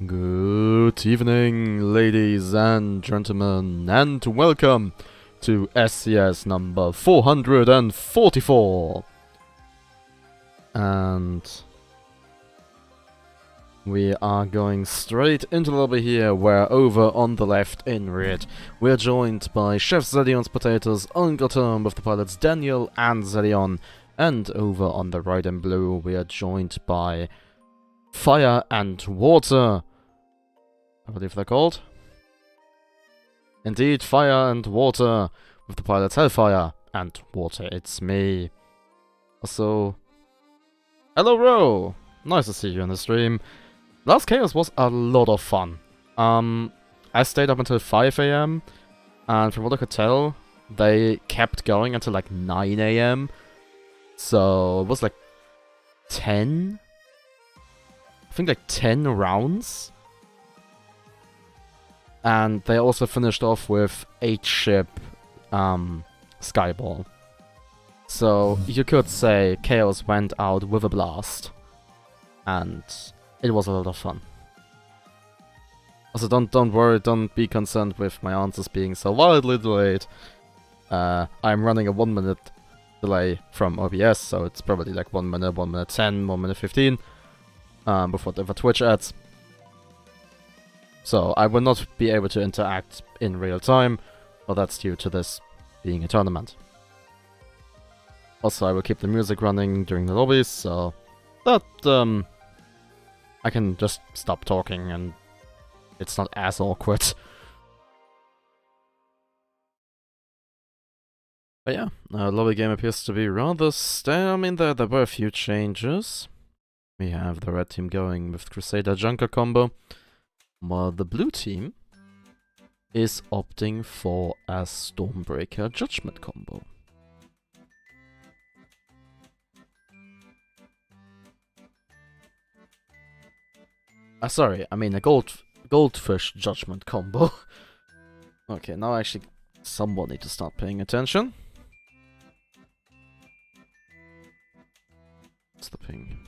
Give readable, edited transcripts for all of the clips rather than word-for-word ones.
Good evening, ladies and gentlemen, and welcome to SCS number 444. And we are going straight into the lobby here, where over on the left in red, we're joined by Chef Zedion's Potatoes, Uncle Tom with the pilots Daniel and Zedion, and over on the right in blue, we are joined by Fire and Water, I believe they're called. Indeed, Fire and Water, with the pilots Hellfire and Water. It's me. Also, hello Ro! Nice to see you in the stream. Last Chaos was a lot of fun. I stayed up until 5 AM, and from what I could tell, they kept going until like 9 AM. So, it was like 10? I think like 10 rounds. And they also finished off with 8-ship Skyball. So you could say Chaos went out with a blast. And it was a lot of fun. Also, don't worry, don't be concerned with my answers being so wildly delayed. I'm running a 1 minute delay from OBS, so it's probably like 1 minute, 1 minute 10, 1 minute 15 with whatever Twitch adds. So I will not be able to interact in real time, but that's due to this being a tournament. Also, I will keep the music running during the lobbies, so that I can just stop talking and it's not as awkward. But yeah, lobby game appears to be rather stale. I mean, there were a few changes. We have the red team going with Crusader Junker combo, while the blue team is opting for a Stormbreaker Judgment combo. Sorry, I mean a Goldfish Judgment combo. Okay, now actually someone need to start paying attention. What's the ping?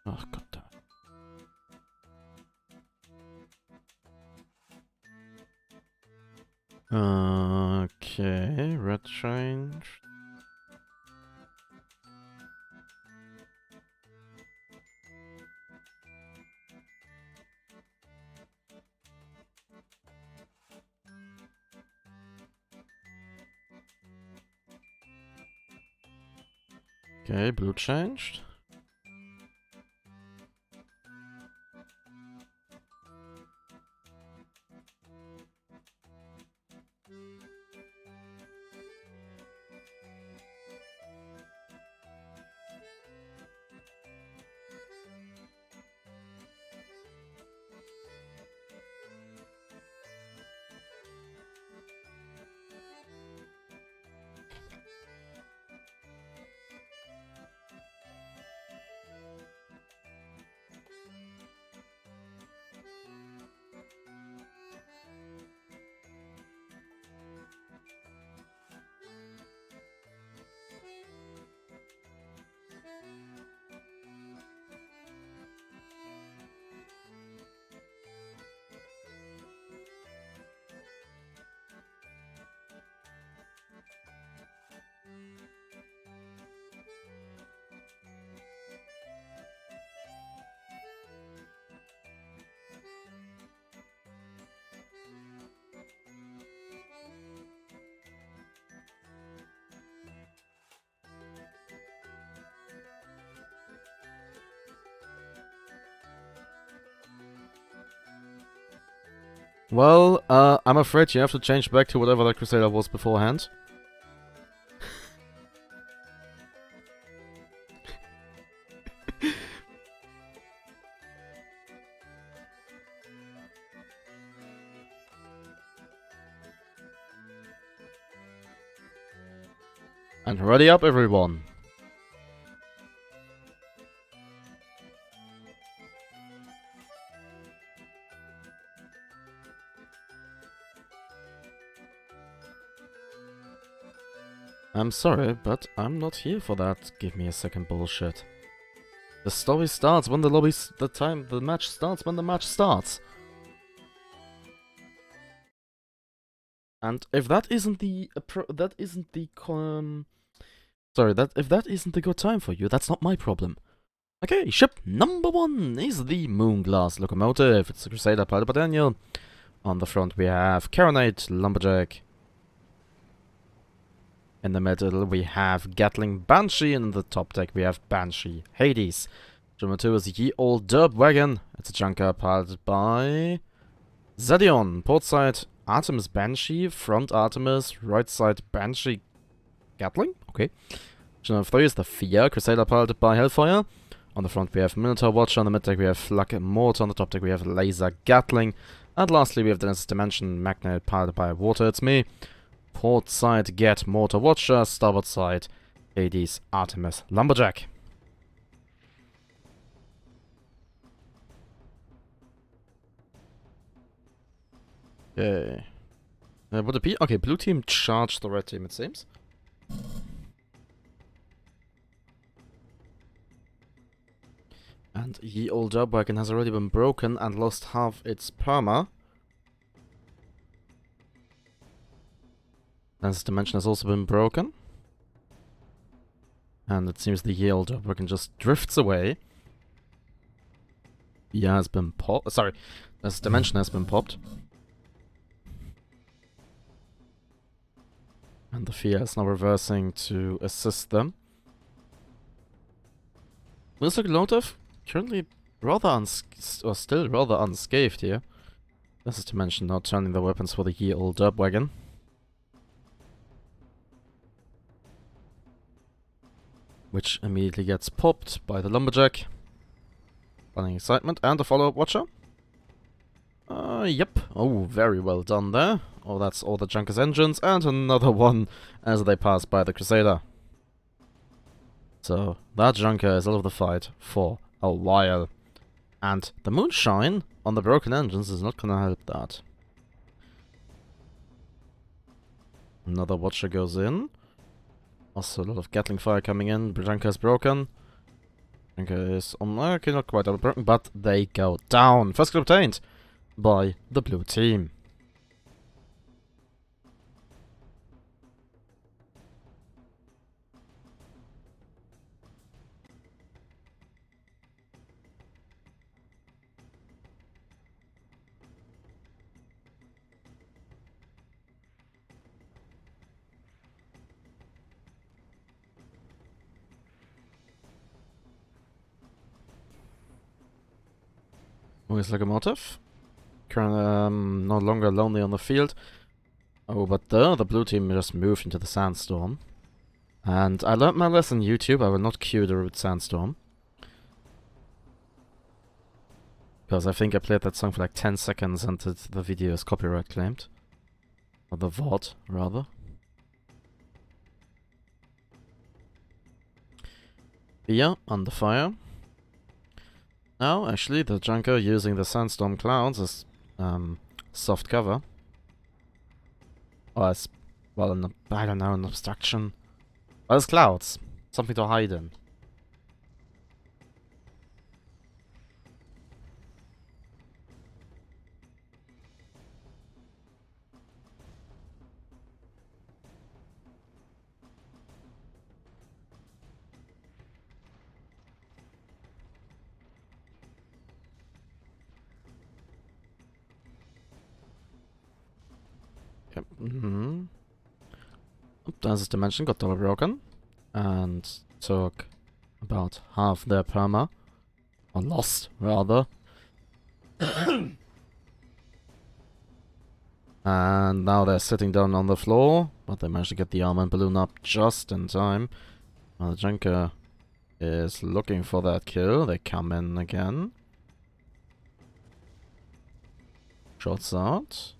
Oh, god damn it. Okay, red change. Okay, blue changed. Well, I'm afraid you have to change back to whatever the Crusader was beforehand. And ready up, everyone. I'm sorry, but I'm not here for that give me a second bullshit. The story starts when the match starts when the match starts. And if that isn't the if that isn't the good time for you, that's not my problem. Okay, ship number 1 is the Moonglass locomotive. It's a Crusader piloted by Daniel. On the front we have Caronite Lumberjack. In the middle we have Gatling Banshee, and in the top deck we have Banshee Hades. Number 2 is Ye Old Derb Wagon. It's a junker piloted by Zedion. Port side Artemis Banshee, front Artemis, right side Banshee Gatling. Okay. Number 3 is the Fear, Crusader piloted by Hellfire. On the front we have Minotaur Watcher, on the mid deck we have Flak Mortar, on the top deck we have Laser Gatling. And lastly we have the Next Dimension Magnet piloted by Water It's Me. Port side Get Mortar Watcher, starboard side Hades Artemis Lumberjack. Okay. Would it be? Okay, blue team charged the red team, it seems. And Ye Old Derb Wagon has already been broken and lost half its perma. This dimension has also been broken. And it seems the Ye Old Derb Wagon just drifts away. Yeah, has been popped. Sorry, this dimension has been popped. And the Fear is now reversing to assist them. This locomotive currently still rather unscathed here. This is dimension now turning their weapons for the Ye Old Derb Wagon. Which immediately gets popped by the Lumberjack. Running excitement and the follow-up Watcher. Yep. Oh, very well done there. Oh, that's all the Junker's engines, and another one as they pass by the Crusader. So, that Junker is out of the fight for a while. And the Moonshine on the broken engines is not gonna help that. Another Watcher goes in. Also a lot of Gatling fire coming in. Junker is broken. Junker is okay, not quite broken, but they go down. First kill obtained by the blue team. Who is locomotive? No longer lonely on the field. Oh, but the blue team just moved into the sandstorm. And I learned my lesson, YouTube. I will not cue the root sandstorm. Because I think I played that song for like 10 seconds and the video is copyright claimed. Or the VoD, rather. Fear under fire. Now, actually, the Junker using the sandstorm clouds as soft cover. Or as, well, I don't know, an obstruction. Well, as clouds. Something to hide in. Yep. As this dimension got double broken and took about half their perma, or lost rather. And now they're sitting down on the floor, but they managed to get the armor and balloon up just in time. Now the Junker is looking for that kill. They come in again. Shots out.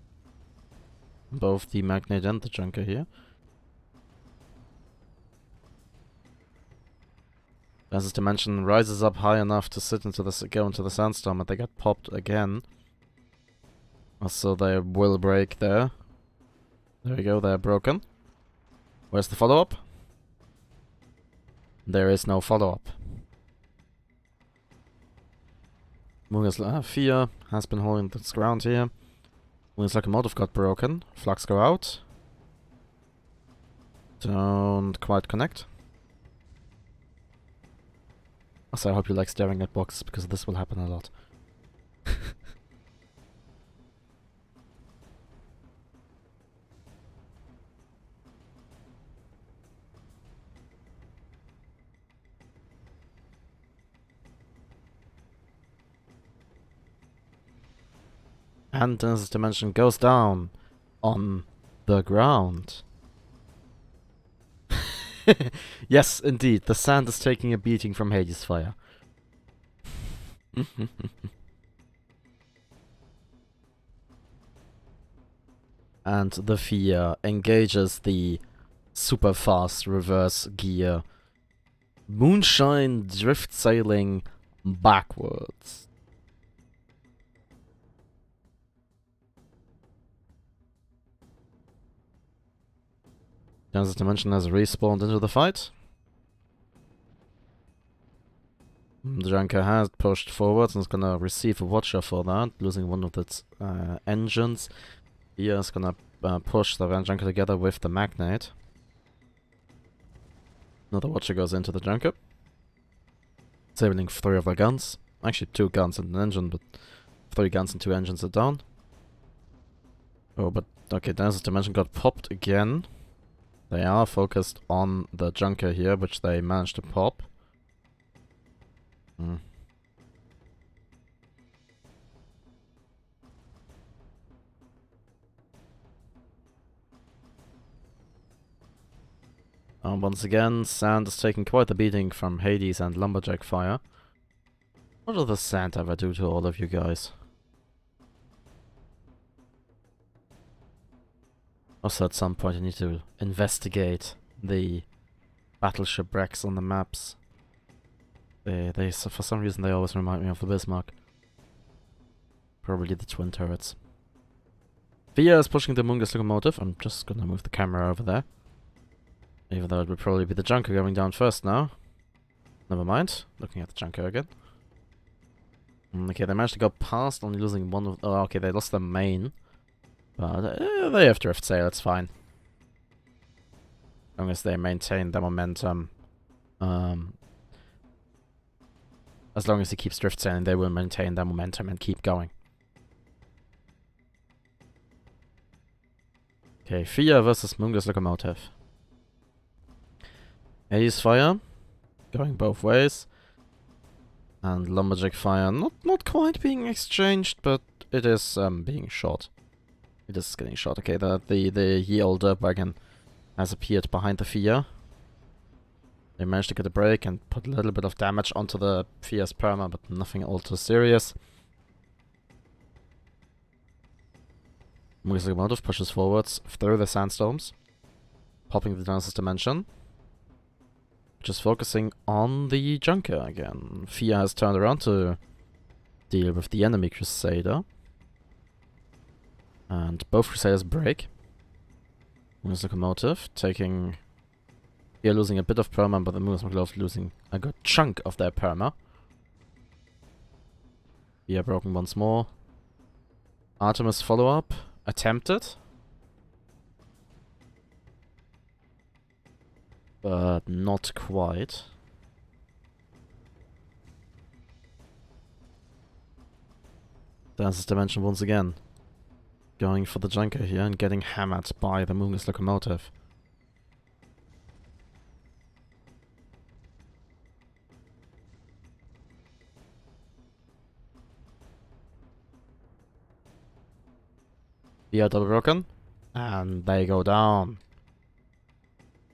Both the Magnet and the Junker here. As this dimension rises up high enough to go into the sandstorm, and they get popped again. So they will break there. There we go, they're broken. Where's the follow-up? There is no follow-up. Mungus Fear has been holding its ground here. Mungus Locomotive got broken. Flux go out. Don't quite connect. Also, I hope you like staring at boxes, because this will happen a lot. And this dimension goes down on the ground. Yes, indeed, the sand is taking a beating from Hades' fire. And the Fear engages the super fast reverse gear. Moonshine drift sailing backwards. This dimension has respawned into the fight. The Junker has pushed forwards and is gonna receive a watcher for that, losing one of its engines. He is gonna push the Junker together with the Magnate. Another watcher goes into the Junker, disabling 3 of their guns. Actually 2 guns and an engine, but 3 guns and 2 engines are down. Oh, but okay, this dimension got popped again. They are focused on the Junker here, which they managed to pop. Once again, sand is taking quite the beating from Hades and Lumberjack fire. What does the sand ever do to all of you guys? Also, at some point, I need to investigate the battleship wrecks on the maps. They for some reason, they always remind me of the Bismarck. Probably the twin turrets. Via is pushing the Mungus Locomotive. I'm just gonna move the camera over there. Even though it would probably be the Junker going down first now. Never mind. Looking at the Junker again. Okay, they managed to go past, only losing one of... Oh, okay, they lost their main. But they have drift sail, it's fine. As long as they maintain their momentum. As long as he keeps drift sailing, they will maintain their momentum and keep going. Okay, Fia versus Mungus Locomotive. Hades fire, going both ways. And Lumberjack fire, not quite being exchanged, but it is being shot. It is getting shot. Okay, the ye old dirt wagon has appeared behind the Fia. They managed to get a break and put a little bit of damage onto the Fia's perma, but nothing all too serious. Mungus Locomotive pushes forwards through the sandstorms, popping the Genesis dimension. Just focusing on the Junker again. Fia has turned around to deal with the enemy Crusader. And both Crusaders break. Mungus Locomotive taking... Here losing a bit of perma, but the Mungus Locomotive losing a good chunk of their perma. Fia broken once more. Artemis follow-up attempted. But not quite. There's this dimension once again. Going for the Junker here and getting hammered by the Mungus Locomotive. They are double broken. And they go down.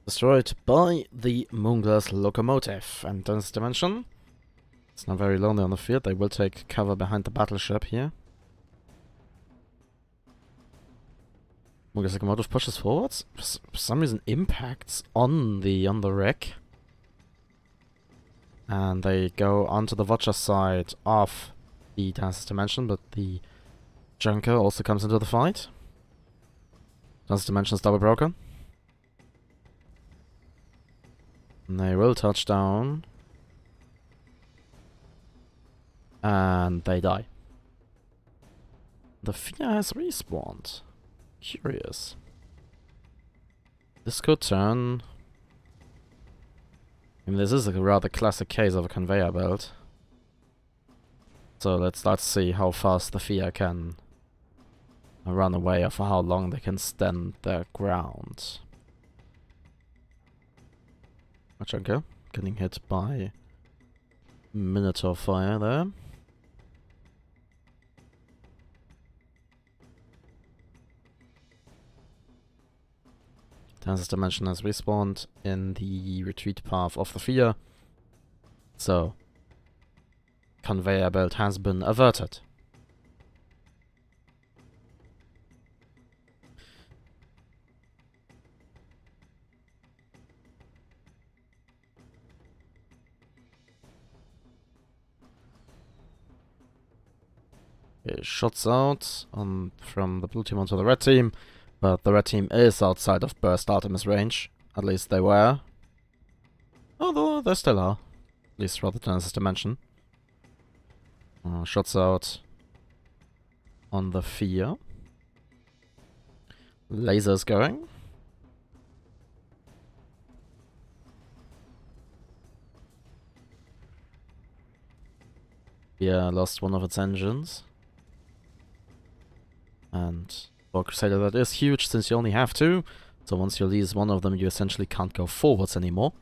Destroyed by the Mungus Locomotive. And in this dimension, it's not very lonely on the field. They will take cover behind the battleship here. Mungus Locomotive pushes forwards. For some reason, impacts on the wreck. And they go onto the Watcher side of the Dance's dimension, but the Junker also comes into the fight. Dance's dimension is double broken. And they will touch down. And they die. The Fia has respawned. Curious. This could turn... I mean, this is a rather classic case of a conveyor belt. So let's see how fast the Fia can run away, or for how long they can stand their ground. Machanka getting hit by Minotaur fire there. Tanz's Dimension has respawned in the retreat path of the Fia. So, conveyor belt has been averted. Shots out from the blue team onto the red team, but the red team is outside of Burst Artemis range. At least they were. Although they still are. At least rather than Tanz's Dimension. Shots out on the Fia. Lasers going. Fia lost one of its engines. And for Crusader that is huge since you only have two. So once you lose one of them, you essentially can't go forwards anymore.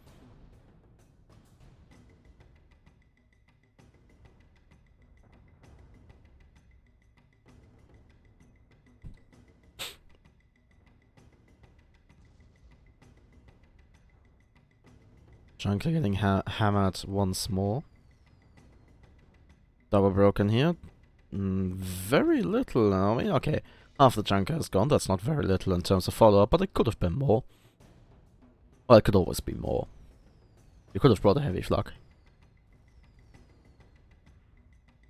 Junker getting hammered once more. Double broken here. Very little. I mean, okay. Half the Junker is gone. That's not very little in terms of follow-up, but it could have been more. Well, it could always be more. You could have brought a heavy flak.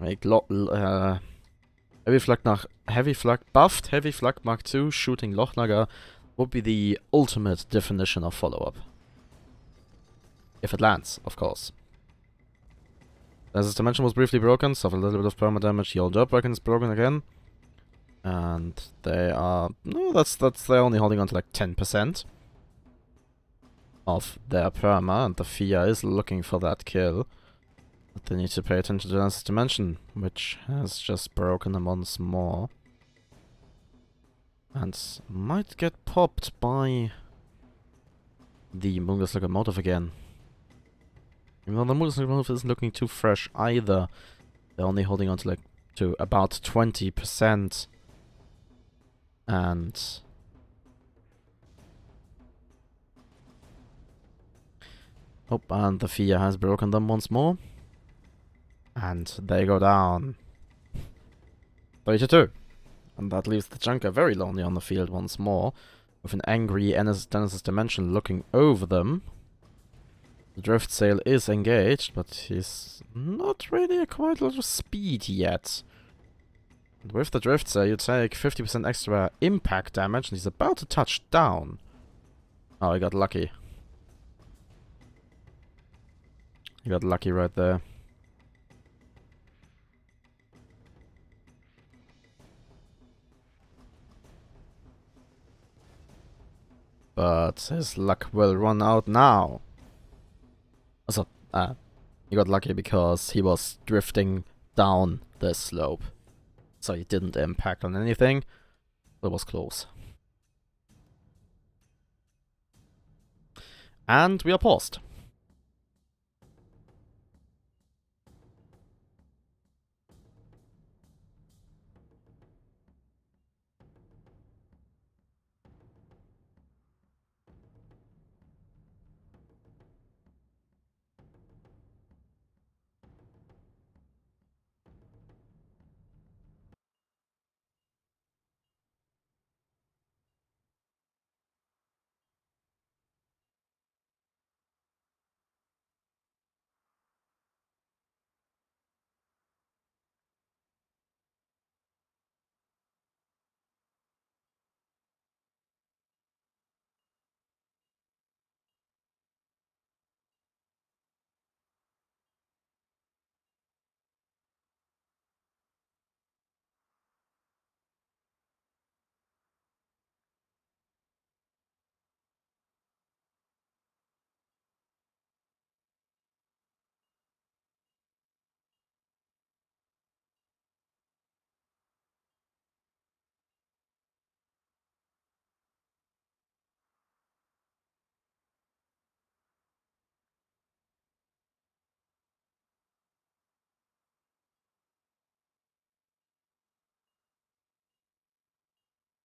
Like, heavy flak buffed, heavy flak Mark II, shooting Lochnagar would be the ultimate definition of follow-up. If it lands, of course. As his dimension was briefly broken, suffered a little bit of perma damage. The old dirt weapon is broken again. And they are... No, they're only holding on to like 10% of their perma, and the Fia is looking for that kill. But they need to pay attention to Dance's Dimension, which has just broken them once more. And might get popped by the Moonless Locomotive again. Even though the Moonless Locomotive isn't looking too fresh either. They're only holding on to like to about 20%. And oh, and the Fia has broken them once more. And they go down 3-2. And that leaves the Junker very lonely on the field once more, with an angry Dennis's Dimension looking over them. The Drift Sail is engaged, but he's not really quite a lot of speed yet. And with the Drift Sail, you take 50% extra impact damage, and he's about to touch down. Oh, he got lucky. He got lucky right there. But his luck will run out now. Also, he got lucky because he was drifting down the slope. So he didn't impact on anything. It was close. And we are paused.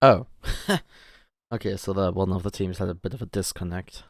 Oh. Okay, so one of the teams had a bit of a disconnect.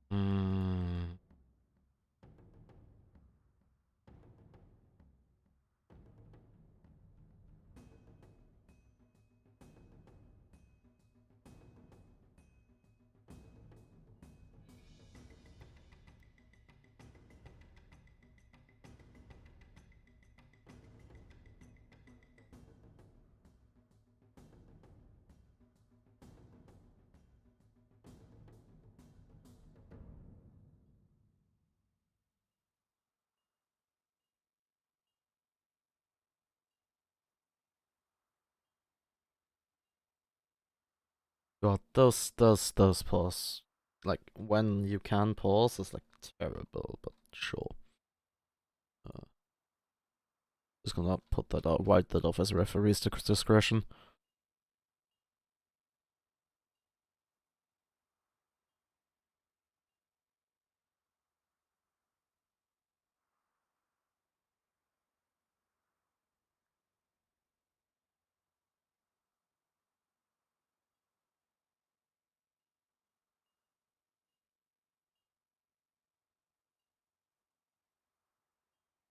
Hmm. God, those pause. Like, when you can pause is like terrible, but sure. Just gonna put that out, write that off as referee's discretion.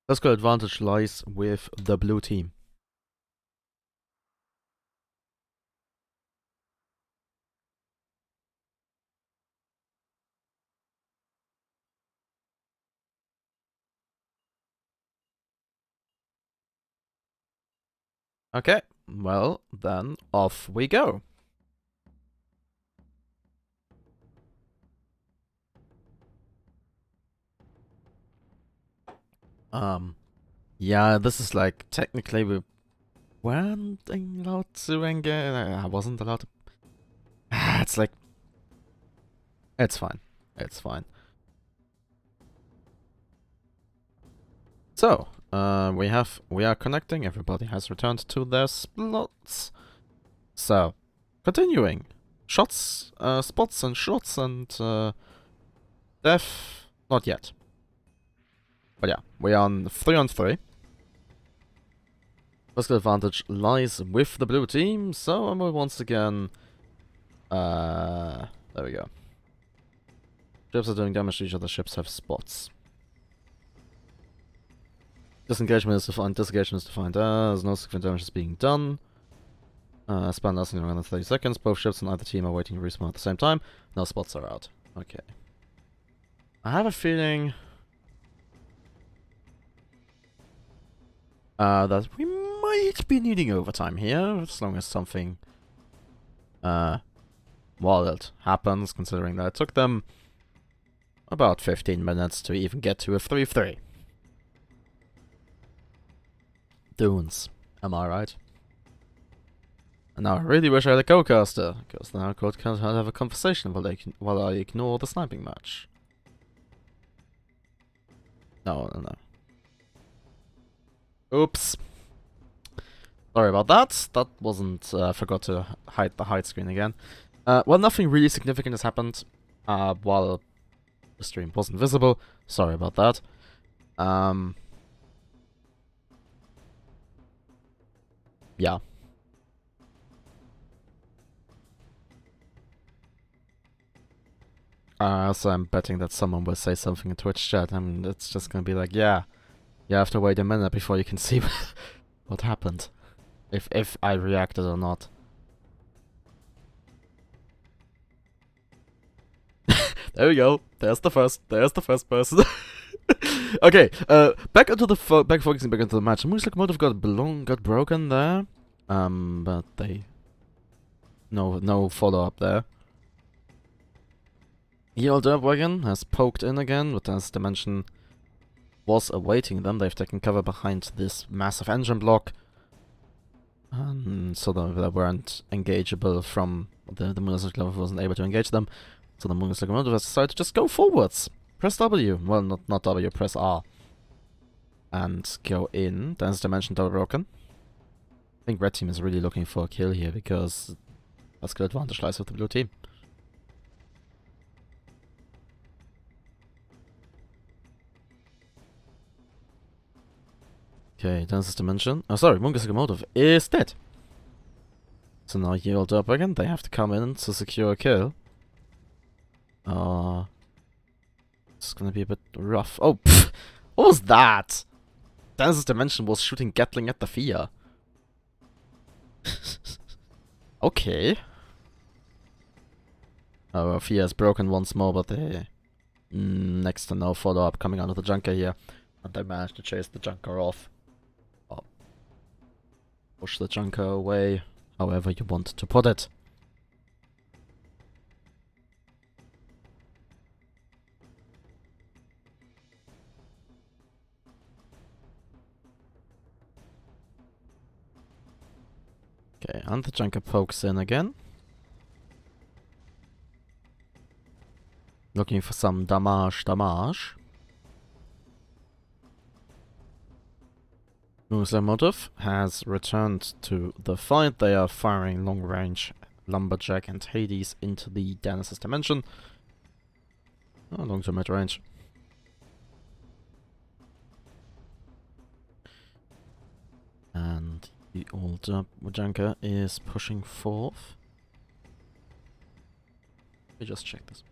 Let's go, advantage lies with the blue team. Okay, well, then off we go. Yeah, this is like, technically we weren't allowed to engage. I wasn't allowed to. It's like, it's fine. It's fine. So, we are connecting. Everybody has returned to their slots. So, continuing. Shots, spots and shots and death. Not yet. But yeah, we are on 3 on 3. First advantage lies with the blue team, so we once again. There we go. Ships are doing damage to each other, ships have spots. Disengagement is defined, disengagement is defined as no significant damage is being done. Span lasting around 30 seconds. Both ships on either team are waiting to respawn at the same time. No spots are out. Okay. I have a feeling that we might be needing overtime here, as long as something wild happens, considering that it took them about 15 minutes to even get to a 3-3. Dunes. Am I right? And now I really wish I had a co-caster, because then I could have a conversation while I ignore the sniping match. No. Oops. Sorry about that. That wasn't, forgot to hide the hide screen again. Well, nothing really significant has happened, while the stream wasn't visible. Sorry about that. Yeah. So I'm betting that someone will say something in Twitch chat, and it's just gonna be like, yeah, you have to wait a minute before you can see what happened. If I reacted or not. There we go. There's the first person. Okay, back focusing back into the match. Moose Locomotive got broken there. But they no follow up there. Here, old Wagon has poked in again, but as Dimension was awaiting them, they've taken cover behind this massive engine block. So they weren't engageable from the Moose Locomotive wasn't able to engage them. So the Moose Locomotive has decided to just go forwards. Press W. Well, not W, press R. And go in. Dance Dimension double broken. I think red team is really looking for a kill here because that's good advantage lies with the blue team. Okay, Dance's Dimension. Oh, sorry, Mungus Locomotive is dead. So now yield up again. They have to come in to secure a kill. It's gonna be a bit rough. Oh, pfft, what was that? Dance's Dimension was shooting Gatling at the Fia. Okay. Oh, well, Fia is broken once more, but they next to no follow-up coming out of the Junker here. And they managed to chase the Junker off. Oh. Push the Junker away, however you want to put it. Okay, and the Junker pokes in again. Looking for some damage. Moose Locomotive has returned to the fight. They are firing long-range Lumberjack and Hades into the Dennis's Dimension. Oh, long to mid-range. And the old Junker is pushing forth. Let me just check this.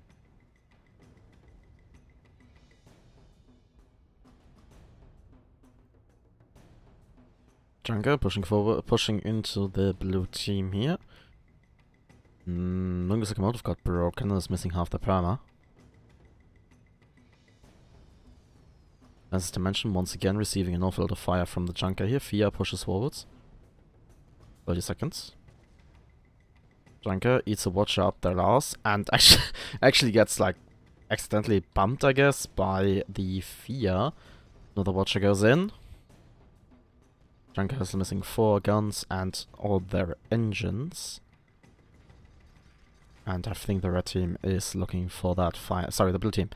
Junker pushing forward, pushing into the blue team here. Mungus Locomotive got broken and is missing half the perma. As Dimension once again receiving an awful lot of fire from the Junker here. Fia pushes forwards. 30 seconds. Junker eats a watcher up their ass and actually gets like accidentally bumped, I guess, by the Fia. Another watcher goes in. Junker is missing 4 guns and all their engines. And I think the red team is looking for that sorry, the blue team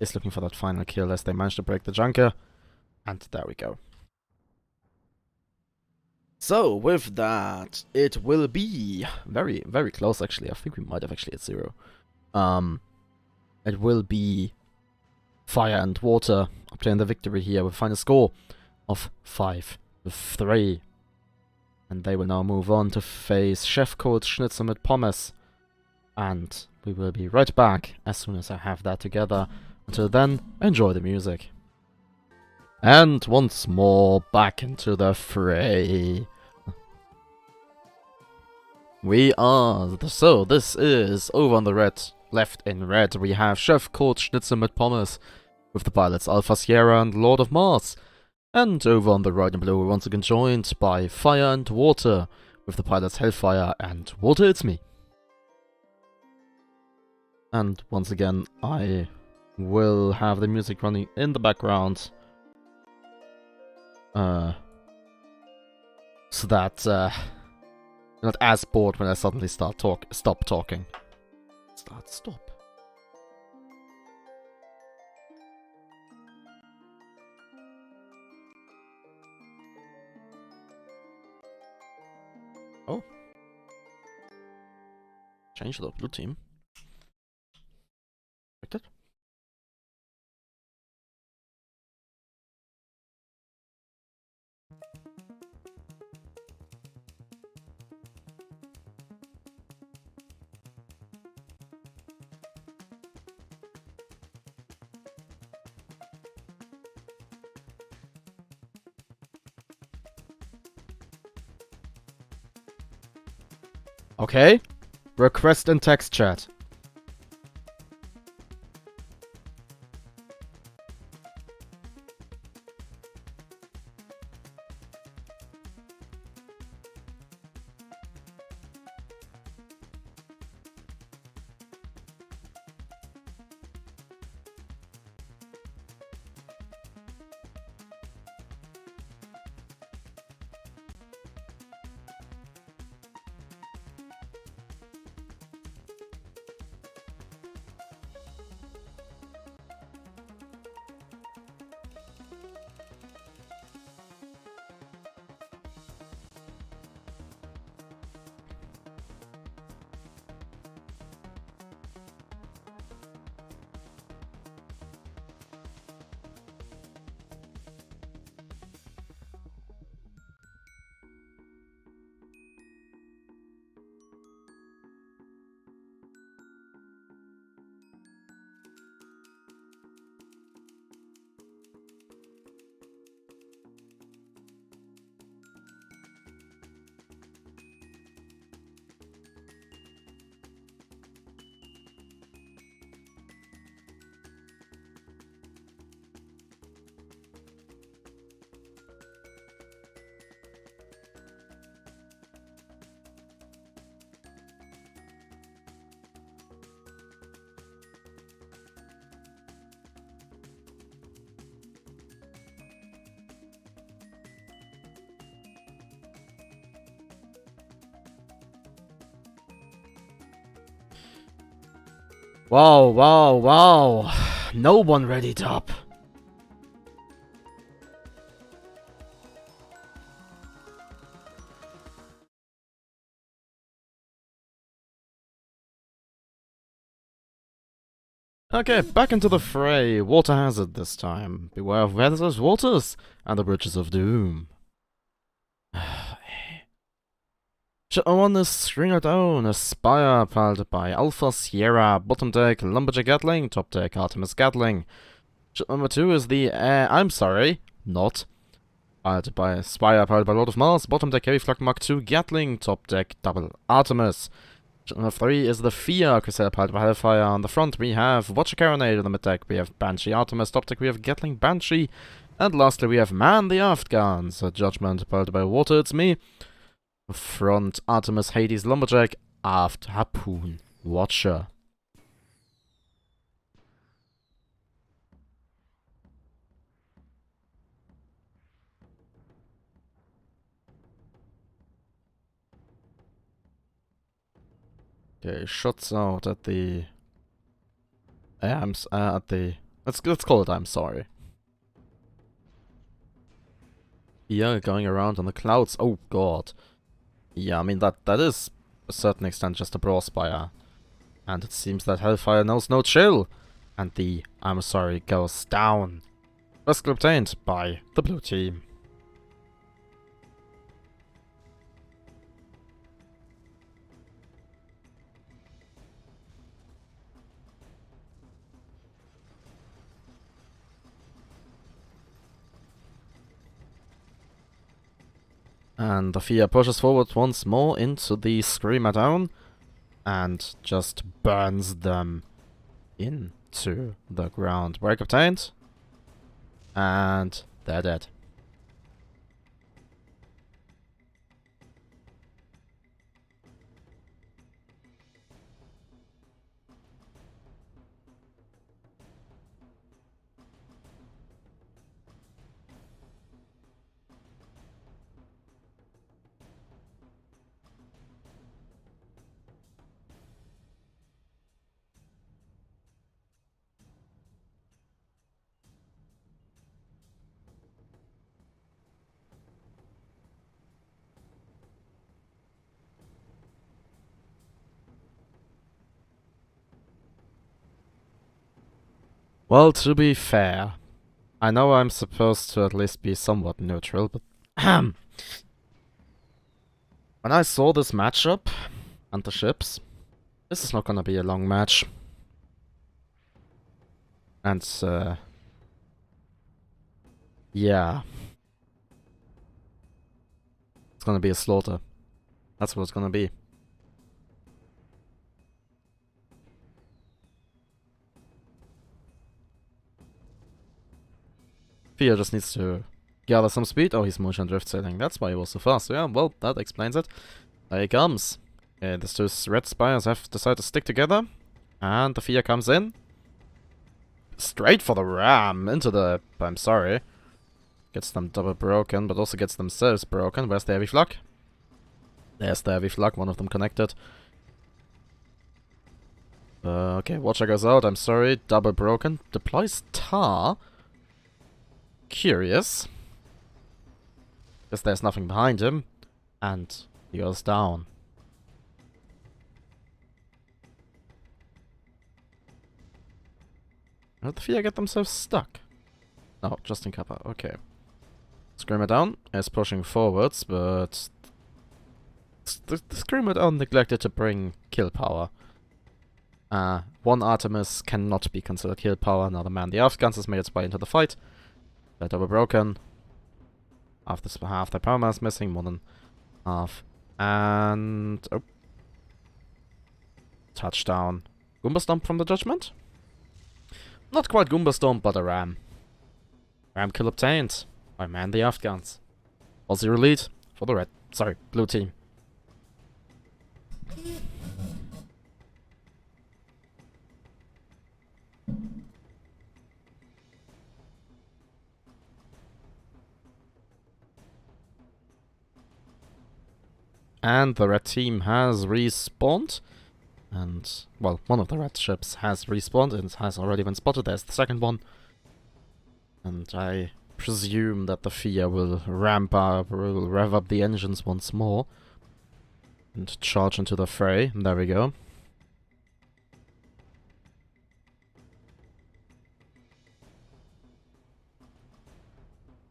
is looking for that final kill as they manage to break the Junker. And there we go. So, with that, it will be very, very close actually. I think we might have actually hit 0. It will be Fire and Water obtaining the victory here with a final score of 5-3. And they will now move on to face Chef Cold Schnitzel mit Pommes. And we will be right back as soon as I have that together. Until then, enjoy the music. And once more, back into the fray. We are... So, this is over on the red. Left in red, we have Chef Cold Schnitzel mit Pommes. With the pilots Alpha Sierra and Lord of Mars. And over on the right in blue, we're once again joined by Fire and Water. With the pilots Hellfire and Water It's Me. And once again, I will have the music running in the background. So that you're not as bored when I suddenly stop talking. Stop. Oh. Change the blue team. Expected. Okay. Request in text chat. Wow, wow, wow. No one readied up. Okay, back into the fray. Water hazard this time. Beware of weather's waters and the bridges of doom. On this stringer down, Aspire piloted by Alpha Sierra, bottom deck Lumberjack Gatling, top deck Artemis Gatling. Ship number 2 is the I'm sorry, not. Piloted by Aspire piloted by Lord of Mars, bottom deck Heavy Flak Mark 2 Gatling, top deck double Artemis. Ship number 3 is the Fear Crusader piloted by Hellfire. On the front we have Watcher Carronade, on the mid deck we have Banshee Artemis, top deck we have Gatling Banshee, and lastly we have Man the Aft Guns, a Judgment piloted by Water, it's me. Front Artemis Hades Lumberjack, aft Harpoon Watcher. Okay, shots out at the let's call it I'm sorry. Yeah, going around on the clouds. Oh god. Yeah, I mean that is to a certain extent just a brawl spire. And it seems that Hellfire knows no chill. And the I'm sorry goes down. Risk obtained by the blue team. And the Fear pushes forward once more into the Screamer Down and just burns them into the ground. Break obtained. And they're dead. Well, to be fair, I know I'm supposed to at least be somewhat neutral, but when I saw this matchup and the ships, this is not gonna be a long match. And, yeah. It's gonna be a slaughter. That's what it's gonna be. Fear just needs to gather some speed. Oh, he's motion drift sailing. That's why he was so fast. Yeah, well, that explains it. There he comes. These two red spires have decided to stick together. And the Fear comes in. Straight for the ram. Into the... I'm sorry. Gets them double broken, but also gets themselves broken. Where's the heavy flak? There's the heavy flak. One of them connected. Okay, Watcher goes out. I'm sorry. Double broken. Deploys tar. Curious. Because there's nothing behind him. And he goes down. How did the Fear get themselves stuck? No, just in cover. Okay. Screamer Down is pushing forwards, but the Screamer Down neglected to bring kill power. One Artemis cannot be considered kill power. Another Man the Aft Guns has made its way into the fight. They're double broken. Half their power mass missing, more than half. And... oh. Touchdown. Goomba Stomp from the Judgment? Not quite Goomba Stomp, but a ram. Ram kill obtained by Man the Aft Guns. 0 lead for the blue team. And the red team has respawned. And, well, one of the red ships has respawned and has already been spotted. There's the second one. And I presume that the Fia will ramp up, will rev up the engines once more. And charge into the fray. There we go.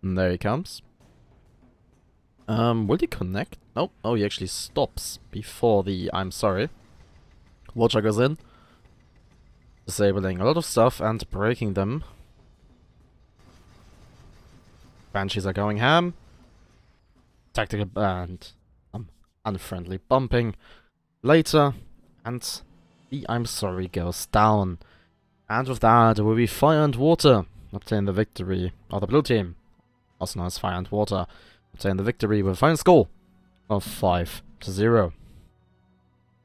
And there he comes. Will he connect? Oh, he actually stops before the I'm sorry. Watcher goes in. Disabling a lot of stuff and breaking them. Banshees are going ham. Tactical and unfriendly bumping later. And the I'm sorry goes down. And with that, it will be Fire and Water obtain the victory. Or the blue team, also known as Fire and Water, obtain the victory with a final score of 5-0.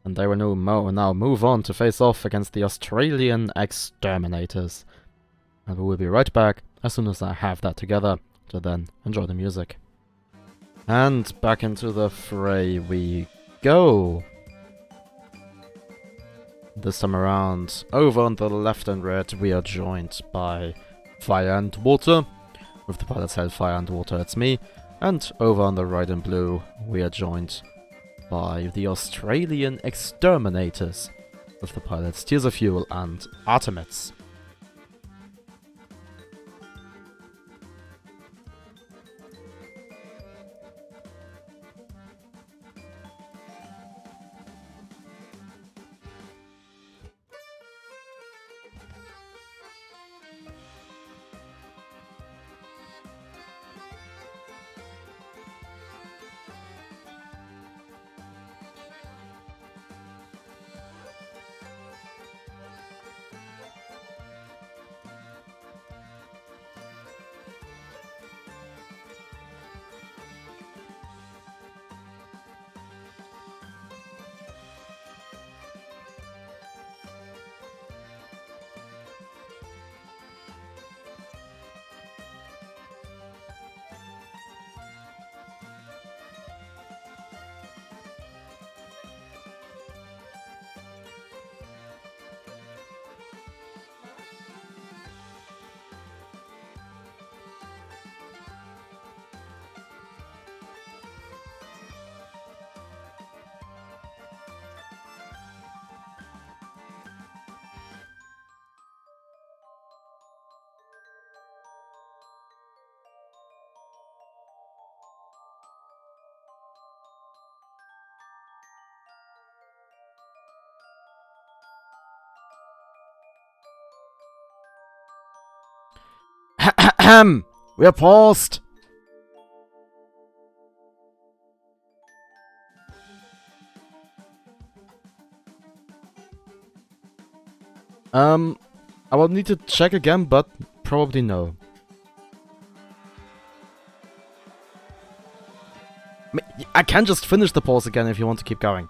And they will now move on to face off against the Australian Exterminators. And we will be right back as soon as I have that together to then enjoy the music. And back into the fray we go. This time around, over on the left and red, we are joined by Fire and Water. With the pilots held Fire and Water, it's me. And over on the right and blue, we are joined by the Australian Exterminators. With the pilots Tears of Fuel and Artemis. We are paused! I will need to check again, but probably no. I can just finish the pause again if you want to keep going.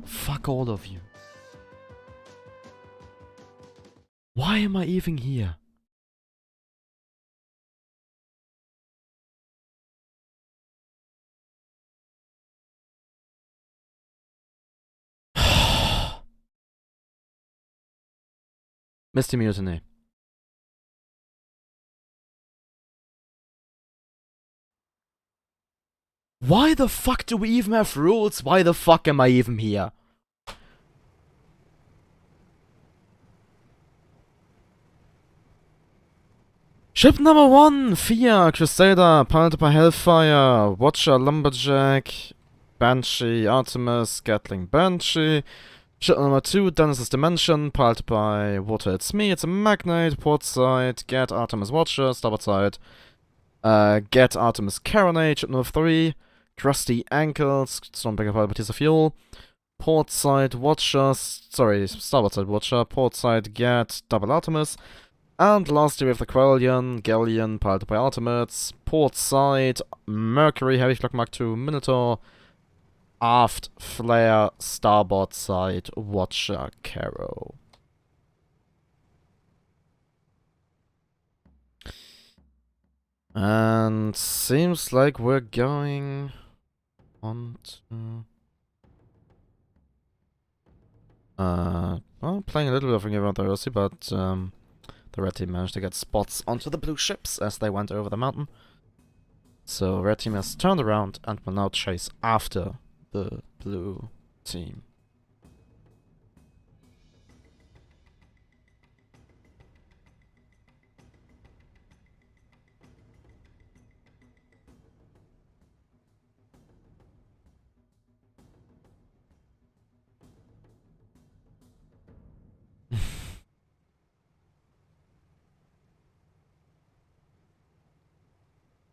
fuck all of you. Why am I even here? Misty Mutiny. Why the fuck do we even have rules? Why the fuck am I even here? Ship number 1, Fia, Crusader, piloted by Hellfire, Watcher, Lumberjack, Banshee, Artemis, Gatling, Banshee. Ship number 2, Dennis's Dimension, piloted by Water It's Me, it's a Magnate, port side, Get Artemis Watcher, starboard side, Get Artemis Caronage. Ship number 3, Crusty Ankles, Stormbreaker piloted by Tears of Fuel, port side Watcher, starboard side Watcher, port side Get, Double Artemis. And lastly, we have the Quellion, Galleon, piloted by Artemis, port side, Mercury, Heavy Flak Mark II, Minotaur, aft, Flare, starboard side, Watcher, Caro. And seems like we're going on to... well, playing a little bit of a game around the Rossi, but, the red team managed to get spots onto the blue ships as they went over the mountain. So red team has turned around and will now chase after the blue team.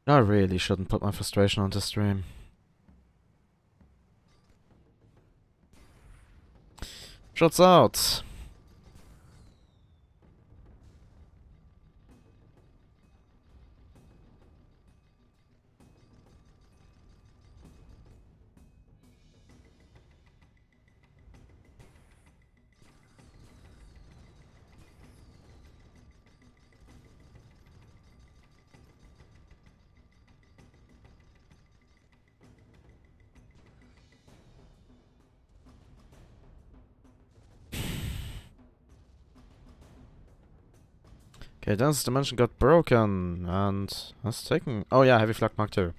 I really shouldn't put my frustration onto stream. Shots out! Okay, Dennis's Dimension got broken and has taken... Oh yeah, Heavy Flak Mark II.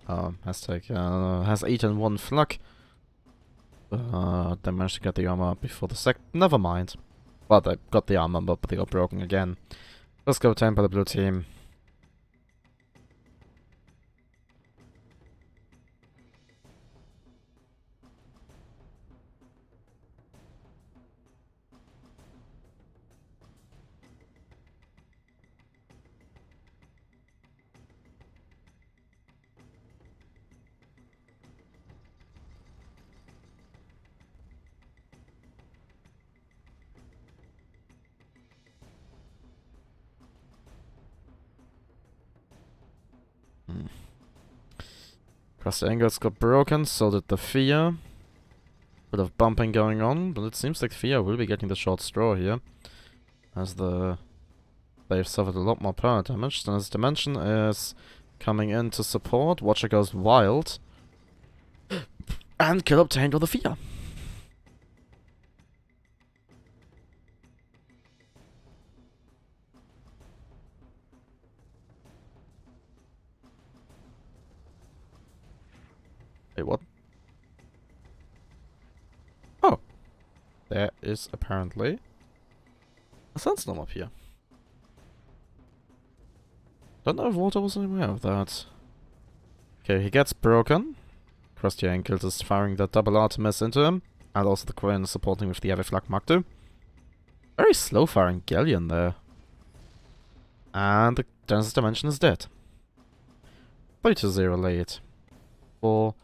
Has eaten one flak. They managed to get the armor before the sec... Never mind. Well, they got the armor, but they got broken again. Let's go obtained by the blue team. Cross the angles got broken, so did the Fia. Bit of bumping going on, but it seems like Fia will be getting the short straw here. As they've suffered a lot more permanent damage. Then his Dimension is coming in to support. Watcher goes wild. And kill obtained with the Fia. Wait, what? Oh. There is apparently a sandstorm up here. Don't know if water was aware of that. Okay, he gets broken. Crusty Ankles is firing the double Artemis into him. And also the Queen is supporting with the Heavy Flak Mark II. Very slow firing Galleon there. And the Genesis Dimension is dead. 3-0 lead for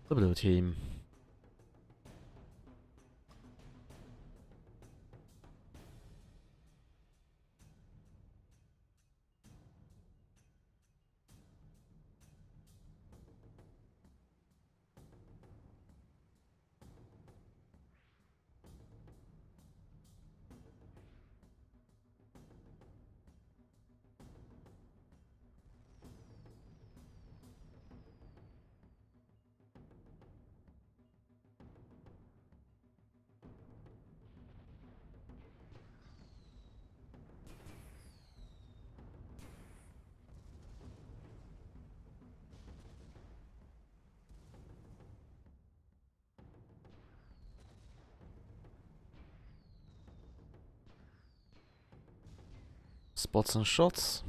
the blue team. spots and shots.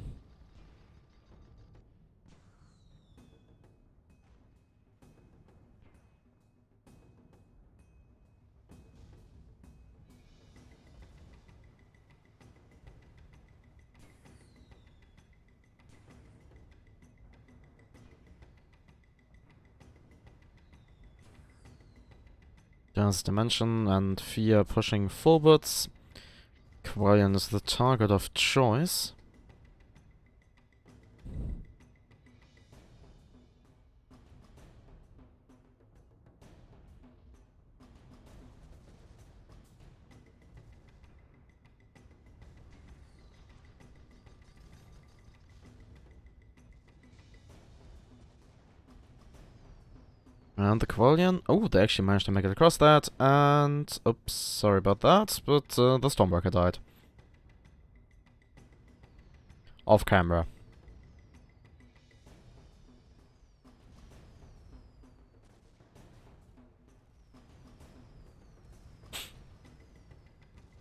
There's Dimension and Fear pushing forwards. Quarian is the target of choice. And the Quarian, oh, they actually managed to make it across that, and, oops, sorry about that, but the Stormbreaker died. Off camera.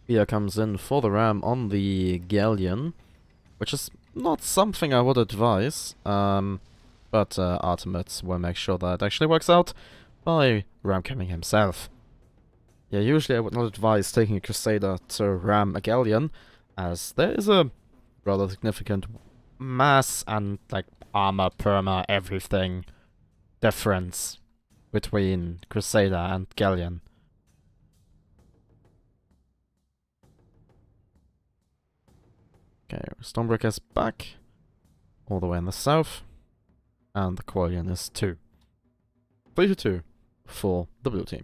Fear comes in for the ram on the Galleon, which is not something I would advise, but Artemis will make sure that it actually works out by ram-camming himself. Yeah, usually I would not advise taking a Crusader to ram a Galleon, as there is a rather significant mass and, like, armor, perma, everything difference between Crusader and Galleon. Okay, Stormbreaker's back, all the way in the south, and the Quarian is 2. 3-2 for the blue team.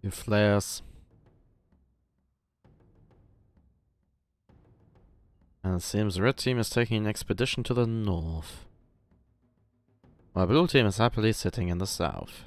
Few flares. And it seems the red team is taking an expedition to the north, while blue team is happily sitting in the south.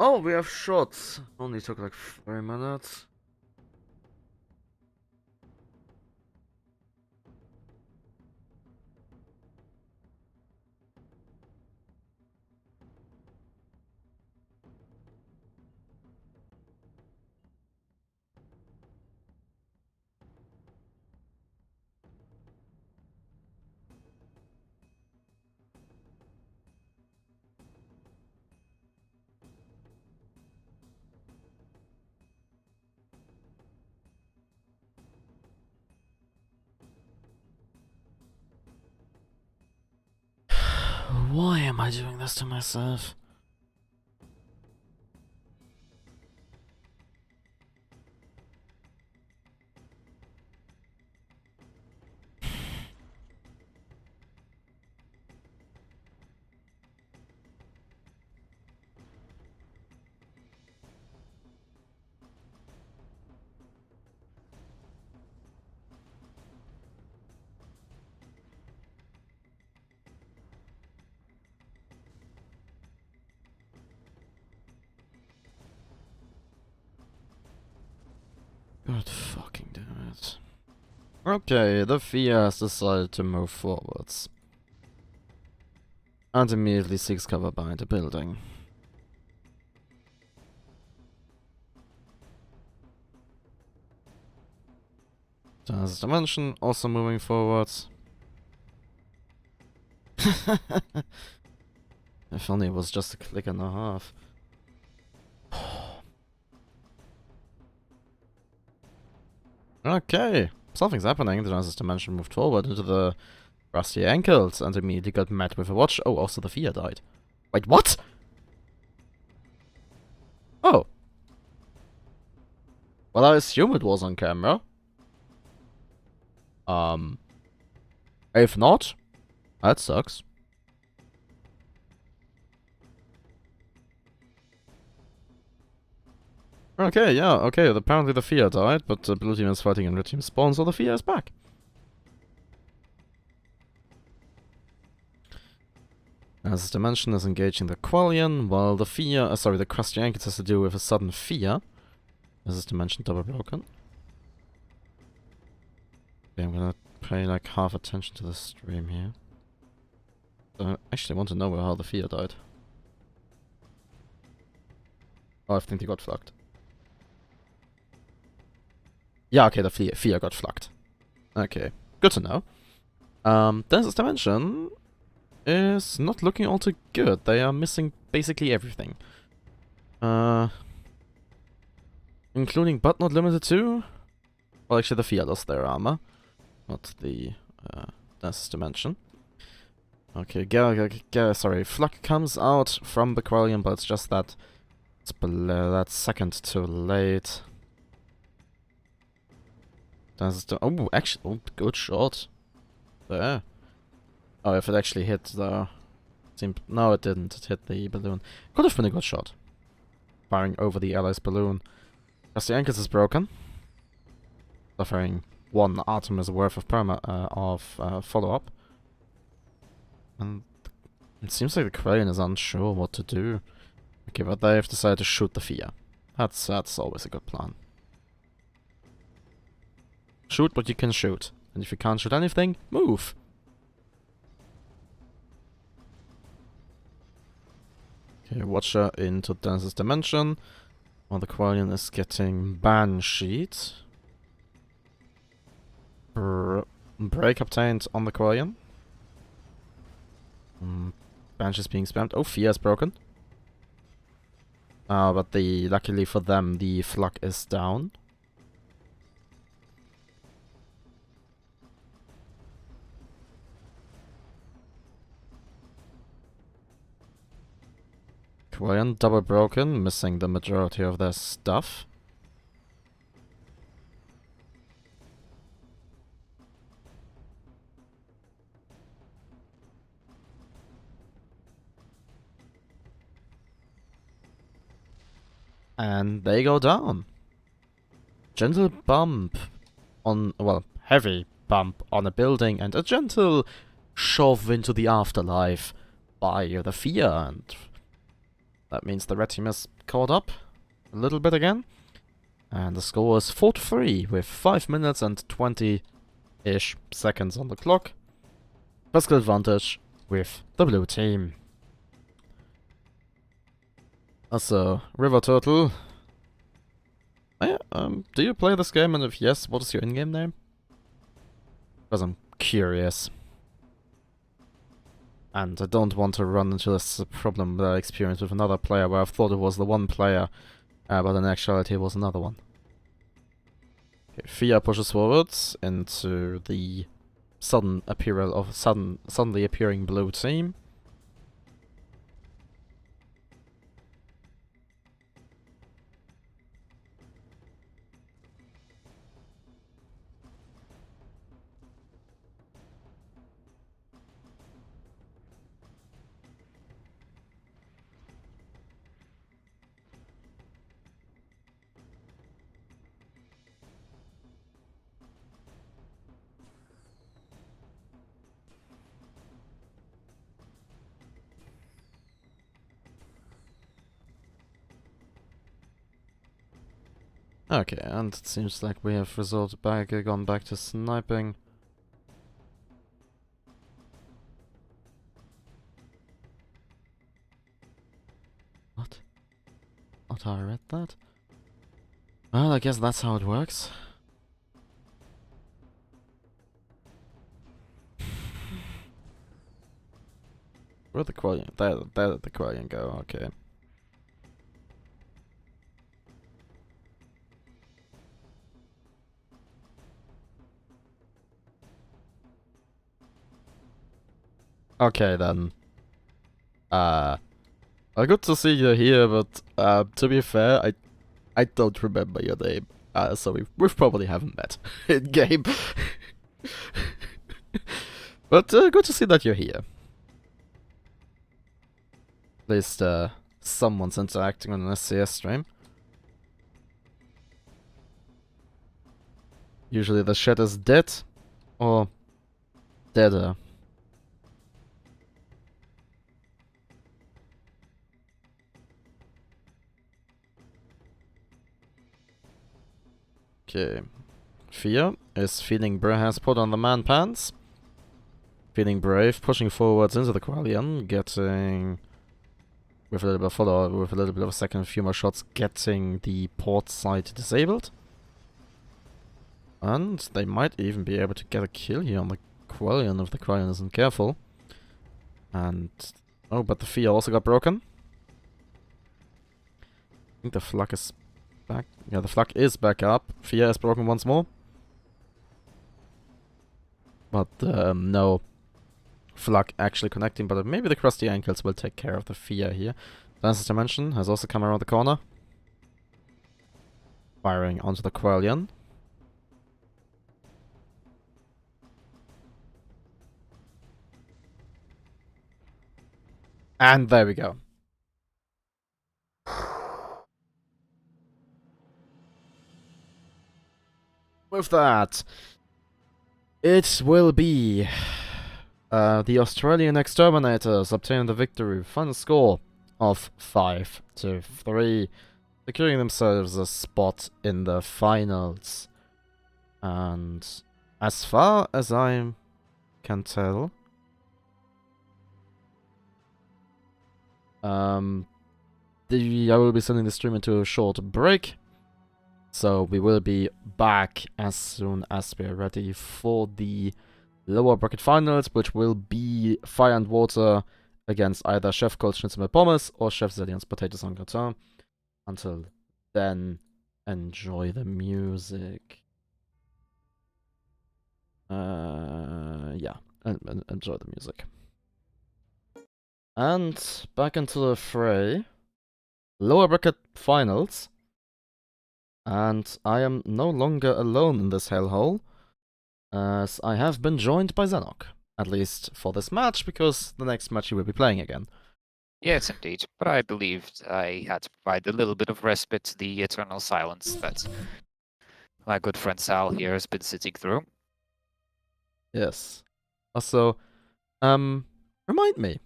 Oh, we have shots. Only took like 3 minutes. Why am I doing this to myself? God fucking damn it. Okay, the Fia has decided to move forwards. And immediately seeks cover behind a building. There's Dimension also moving forwards. If only it was just a click and a half. Okay, something's happening. The Genesis Dimension moved forward into the rusty ankles and immediately got met with a watch. Oh, also the Fia died. Wait, what? Oh. Well, I assume it was on camera. If not, that sucks. Okay, yeah, okay, apparently the Fia died, but the blue team is fighting and red team spawn, so the Fia is back. As this dimension is engaging the Qualian, while the Fia, the crusty ankles has to do with a sudden Fia. Is this dimension double broken? Okay, I'm gonna pay like half attention to the stream here. I actually want to know how the Fia died. Oh, I think they got fucked. Yeah, okay, the Fia got fucked. Okay, good to know. This dimension is not looking all too good. They are missing basically everything. Including but not limited to... Well, actually the Fia lost their armor. Not the Dennis dimension. Okay, sorry, Flak comes out from the Qualian, but it's just that it's below that second too late. Oh, actually, oh, good shot. There. Oh, if it actually hit the... No, it didn't. It hit the balloon. Could have been a good shot. Firing over the allies' balloon. As the ankles is broken. Suffering 1 Artemis worth of follow-up. And it seems like the Qualian is unsure what to do. Okay, but they've decided to shoot the Fia. That's always a good plan. Shoot what you can shoot. And if you can't shoot anything, move! Okay, Watcher into Dennis's dimension. While the Qualian is getting Bansheed. Break obtained on the Qualian. Banshee is being spammed. Oh, Fia is broken. But luckily for them, the Flak is down. Qualian double broken, missing the majority of their stuff. And they go down. Gentle bump on, well, heavy bump on a building and a gentle shove into the afterlife by the Fia, and that means the red team is caught up a little bit again. And the score is 4-3 with 5 minutes and 20-ish seconds on the clock. Physical advantage with the blue team. Also, River Turtle. Do you play this game, and if yes, what is your in-game name? Because I'm curious. And I don't want to run into this problem that I experienced with another player where I thought it was the one player, but in actuality it was another one. Okay, Fia pushes forwards into the suddenly appearing blue team. Okay, and it seems like we have gone back to sniping. What? Not how I read that? Well, I guess that's how it works. Where'd the Quillian? There the Quillian go, okay. Okay then. Good to see you here, but to be fair, I don't remember your name. So we probably haven't met in game. But good to see that you're here. At least someone's interacting on an SCS stream. Usually the chat is dead or deader. Okay. Fear is feeling has put on the man pants. Feeling brave, pushing forwards into the Quillian, getting with a little bit of follow, with a little bit of a second, few more shots, getting the port side disabled. And they might even be able to get a kill here on the Quillian if the Quillian isn't careful. And oh, but the Fear also got broken. I think the flak is back. Yeah, the flak is back up. Fear is broken once more. But no flak actually connecting, but maybe the crusty ankles will take care of the Fear here. Dancer's Dimension has also come around the corner. Firing onto the Quillian. And there we go. With that, it will be the Australian Exterminators obtaining the victory. Final score of 5-3, securing themselves a spot in the finals. And as far as I can tell, I will be sending the stream into a short break. So we will be back as soon as we're ready for the lower bracket finals, which will be Fire and Water against either Chef Cold Schnitzel mit Pommes or Chef Zillion's Potatoes en gratin. Until then, enjoy the music. Yeah, enjoy the music. And back into the fray. Lower bracket finals. And I am no longer alone in this hellhole, as I have been joined by Zennoch. At least for this match, because the next match he will be playing again. Yes, indeed. But I believed I had to provide a little bit of respite to the eternal silence that my good friend Sal here has been sitting through. Yes. Also, remind me,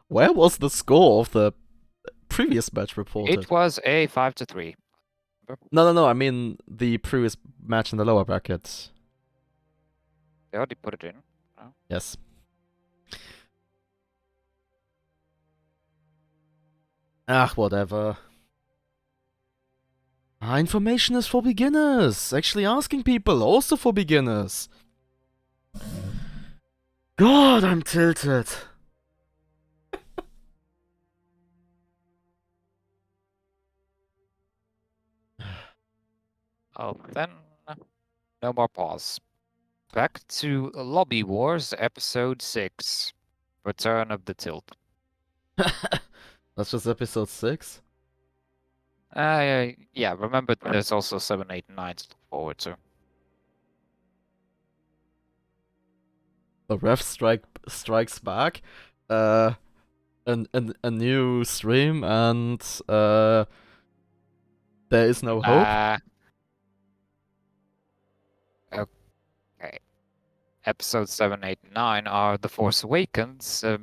where was the score of the previous match reported? It was a 5-3. No, I mean the previous match in the lower bracket. They already put it in. Oh. Yes. Ah, whatever. Information is for beginners. Actually asking people, also for beginners. God, I'm tilted. Oh, then no more pause. Back to Lobby Wars, Episode 6. Return of the Tilt. That's just episode 6? Yeah, remember there's also 7, 8, and 9 to look forward to. The ref strikes back. A new stream and there is no hope. Okay. Episodes 7, 8, and 9 are The Force Awakens, The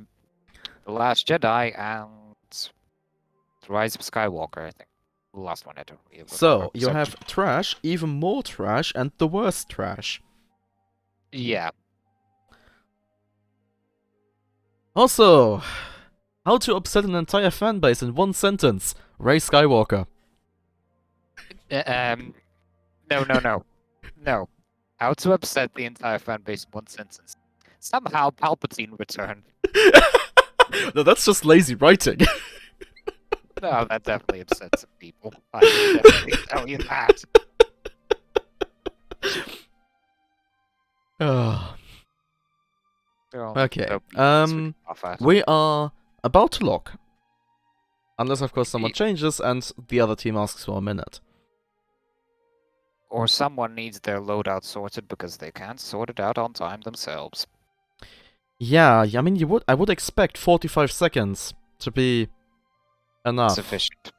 Last Jedi, and The Rise of Skywalker, I think. The last one I don't really remember. So, you have trash, even more trash, and the worst trash. Yeah. Also, how to upset an entire fanbase in one sentence. Ray Skywalker. No. How to upset the entire fan base in one sentence. Somehow Palpatine returned. No, that's just lazy writing. No, that definitely upset some people. I can definitely tell you that. Oh. Oh, Okay. nope, that's really off at. We are about to lock. Unless, of course, someone Ye- changes and the other team asks for a minute. Or someone needs their loadout sorted because they can't sort it out on time themselves. Yeah, I mean, I would expect 45 seconds to be enough. Sufficient.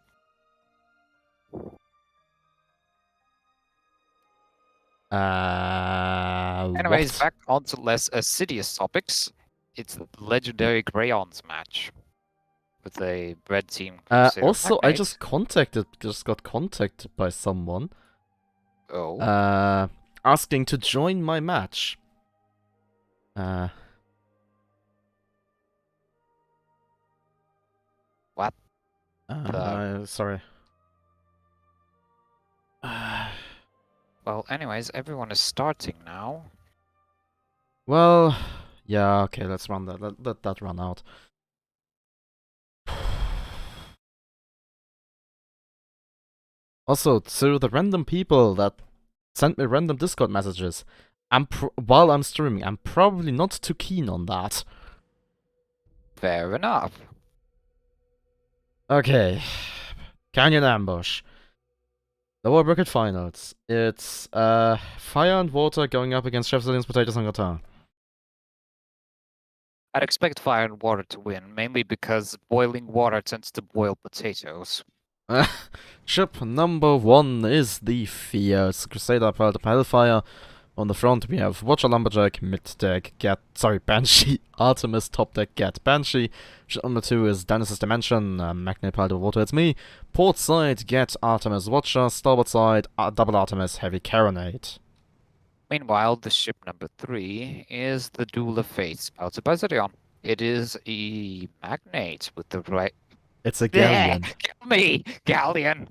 Anyways, what? back onto less assiduous topics. It's the legendary Crayons match with a red team. Also, I just got contacted by someone. Oh. Asking to join my match. What? Sorry. Well, anyways, everyone is starting now. Well, yeah, okay, let's run that. Let that run out. Also, to the random people that sent me random Discord messages, while I'm streaming, I'm probably not too keen on that. Fair enough. Okay. Canyon Ambush. The World Bracket Finals. It's Fire and Water going up against Chef Zillion's Potatoes and Gratin. I'd expect Fire and Water to win, mainly because boiling water tends to boil potatoes. Ship number 1 is the Fierce Crusader Pearl of Hellfire. On the front we have Watcher Lumberjack, mid deck, Banshee, Artemis, top deck, Banshee. Ship number 2 is Dennis's Dimension, Magnet Pearl of Water, it's me. Port side, Artemis Watcher, starboard side, double Artemis, heavy Carronade. Meanwhile, the ship number 3 is the Duel of Fates, piloted by Zerion. It is a Magnate with the right... It's a galleon. Kill me! Galleon!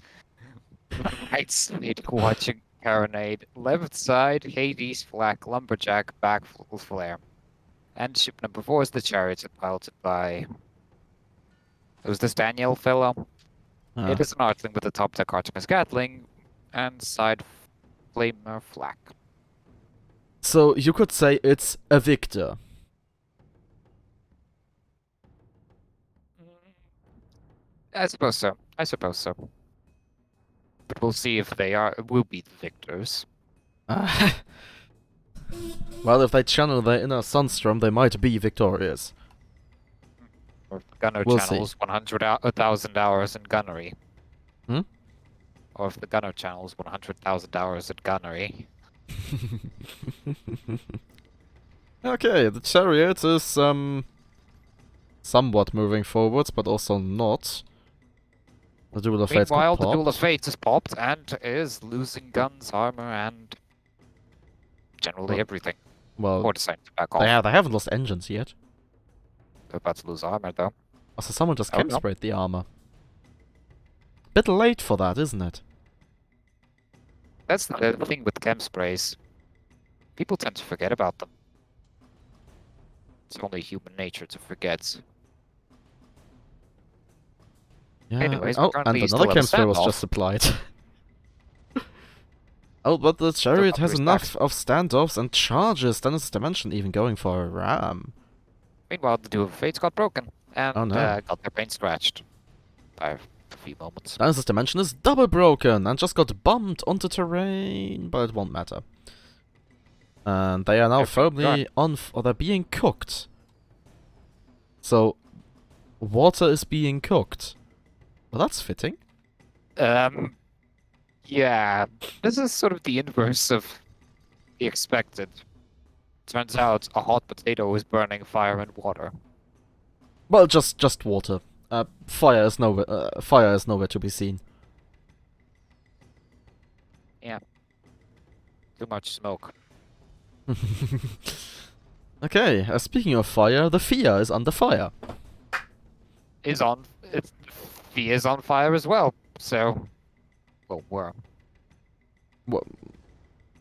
Right side, watching Carronade. Left side, Hades, Flak, Lumberjack, back full flare. And ship number 4 is the Chariot, piloted by... Who's this Daniel fellow? It is an Artling with the top deck Artemis Gatling, and side Flamer Flak. So you could say it's a victor. I suppose so. But we'll see if will be the victors. Well, if they channel their inner Sunstrom, they might be victorious. Or if the gunner We'll channels 1,000 hours in gunnery. Hmm? Or if the gunner channels 100,000 hours in gunnery. Okay, the Chariot is somewhat moving forwards, but also not. The Duel of Fates Meanwhile, got the Duel of popped. Fates is popped and is losing guns, armor, and generally everything. Well, Or deciding to back off. they haven't lost engines yet. They're about to lose armor, though. Also, someone just Oh, no. sprayed the armor. Bit late for that, isn't it? That's the thing with chem sprays. People tend to forget about them. It's only human nature to forget. Yeah. Anyways, oh, and currently still another at a chem spray was standoff. just applied. Oh, but the Chariot has enough of standoffs and charges. Dennis's Dimension even going for a ram. Meanwhile, the Duel of Fates got broken and Oh, no. got their paint scratched by a few moments. Dennis's Dimension is double broken and just got bumped onto terrain, but it won't matter. And they are now firmly on, or they're being cooked. So, water is being cooked. Well, that's fitting. Yeah, this is sort of the inverse of the expected. Turns out a hot potato is burning fire and water. Well, just water. Fire is nowhere to be seen. Yeah. Too much smoke. Okay, speaking of fire, the Fia is under fire. Is on. It's he is on fire as well. So, well, were. Well,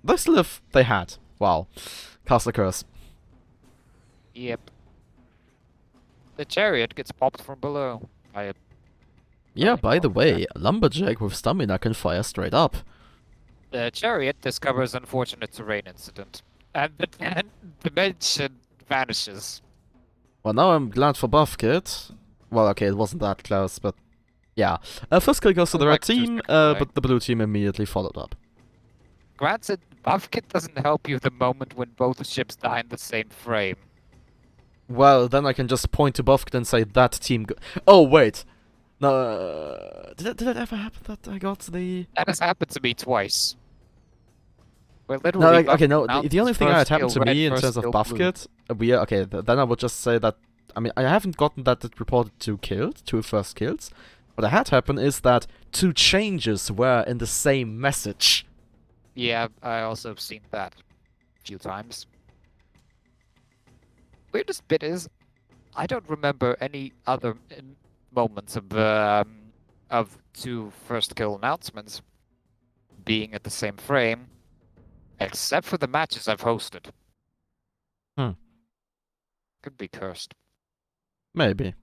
they still have... They had. Wow. Cast a curse. Yep. The chariot gets popped from below. Yeah, by the Lightning way, a lumberjack with stamina can fire straight up. The chariot discovers unfortunate terrain incident, and the dimension vanishes. Well, now I'm glad for Buff Kid. Well, okay, it wasn't that close, but yeah. First kill goes to the red Like 2 team, seconds away. but the blue team immediately followed up. Granted, Buffkit doesn't help you the moment when both ships die in the same frame. Well, then I can just point to Buff Kid and say that team. Oh wait, no. Did it ever happen that I got the? That has happened to me twice. Where No, literally okay, no. Buffkit The only thing that first happened to kill red, me in first terms of kill Buff blue. Kid, okay. Then I would just say that. I mean, I haven't gotten that it reported 2 killed, 2 first kills. What had happened is that 2 changes were in the same message. Yeah, I also have seen that a few times. Weirdest bit is, I don't remember any other moments of 2 first kill announcements being at the same frame, except for the matches I've hosted. Hmm. Could be cursed. Maybe.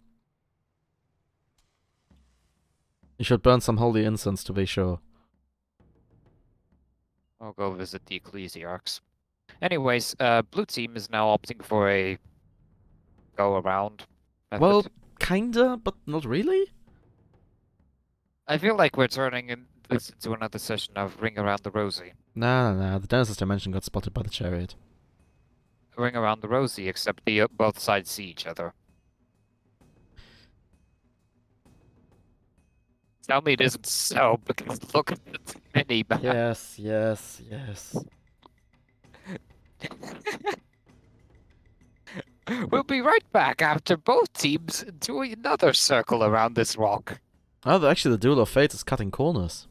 You should burn some holy incense to be sure. I'll go visit the Ecclesiarchs. Anyways, blue team is now opting for a go around method. Well, kinda, but not really. I feel like we're turning this into another session of Ring Around the Rosie. Nah. The Genesis dimension got spotted by the chariot. Ring Around the Rosie, except the both sides see each other. Tell me it isn't so, because look at the mini map. Yes. We'll be right back after both teams do another circle around this rock. Oh, actually, the Duel of Fate is cutting corners.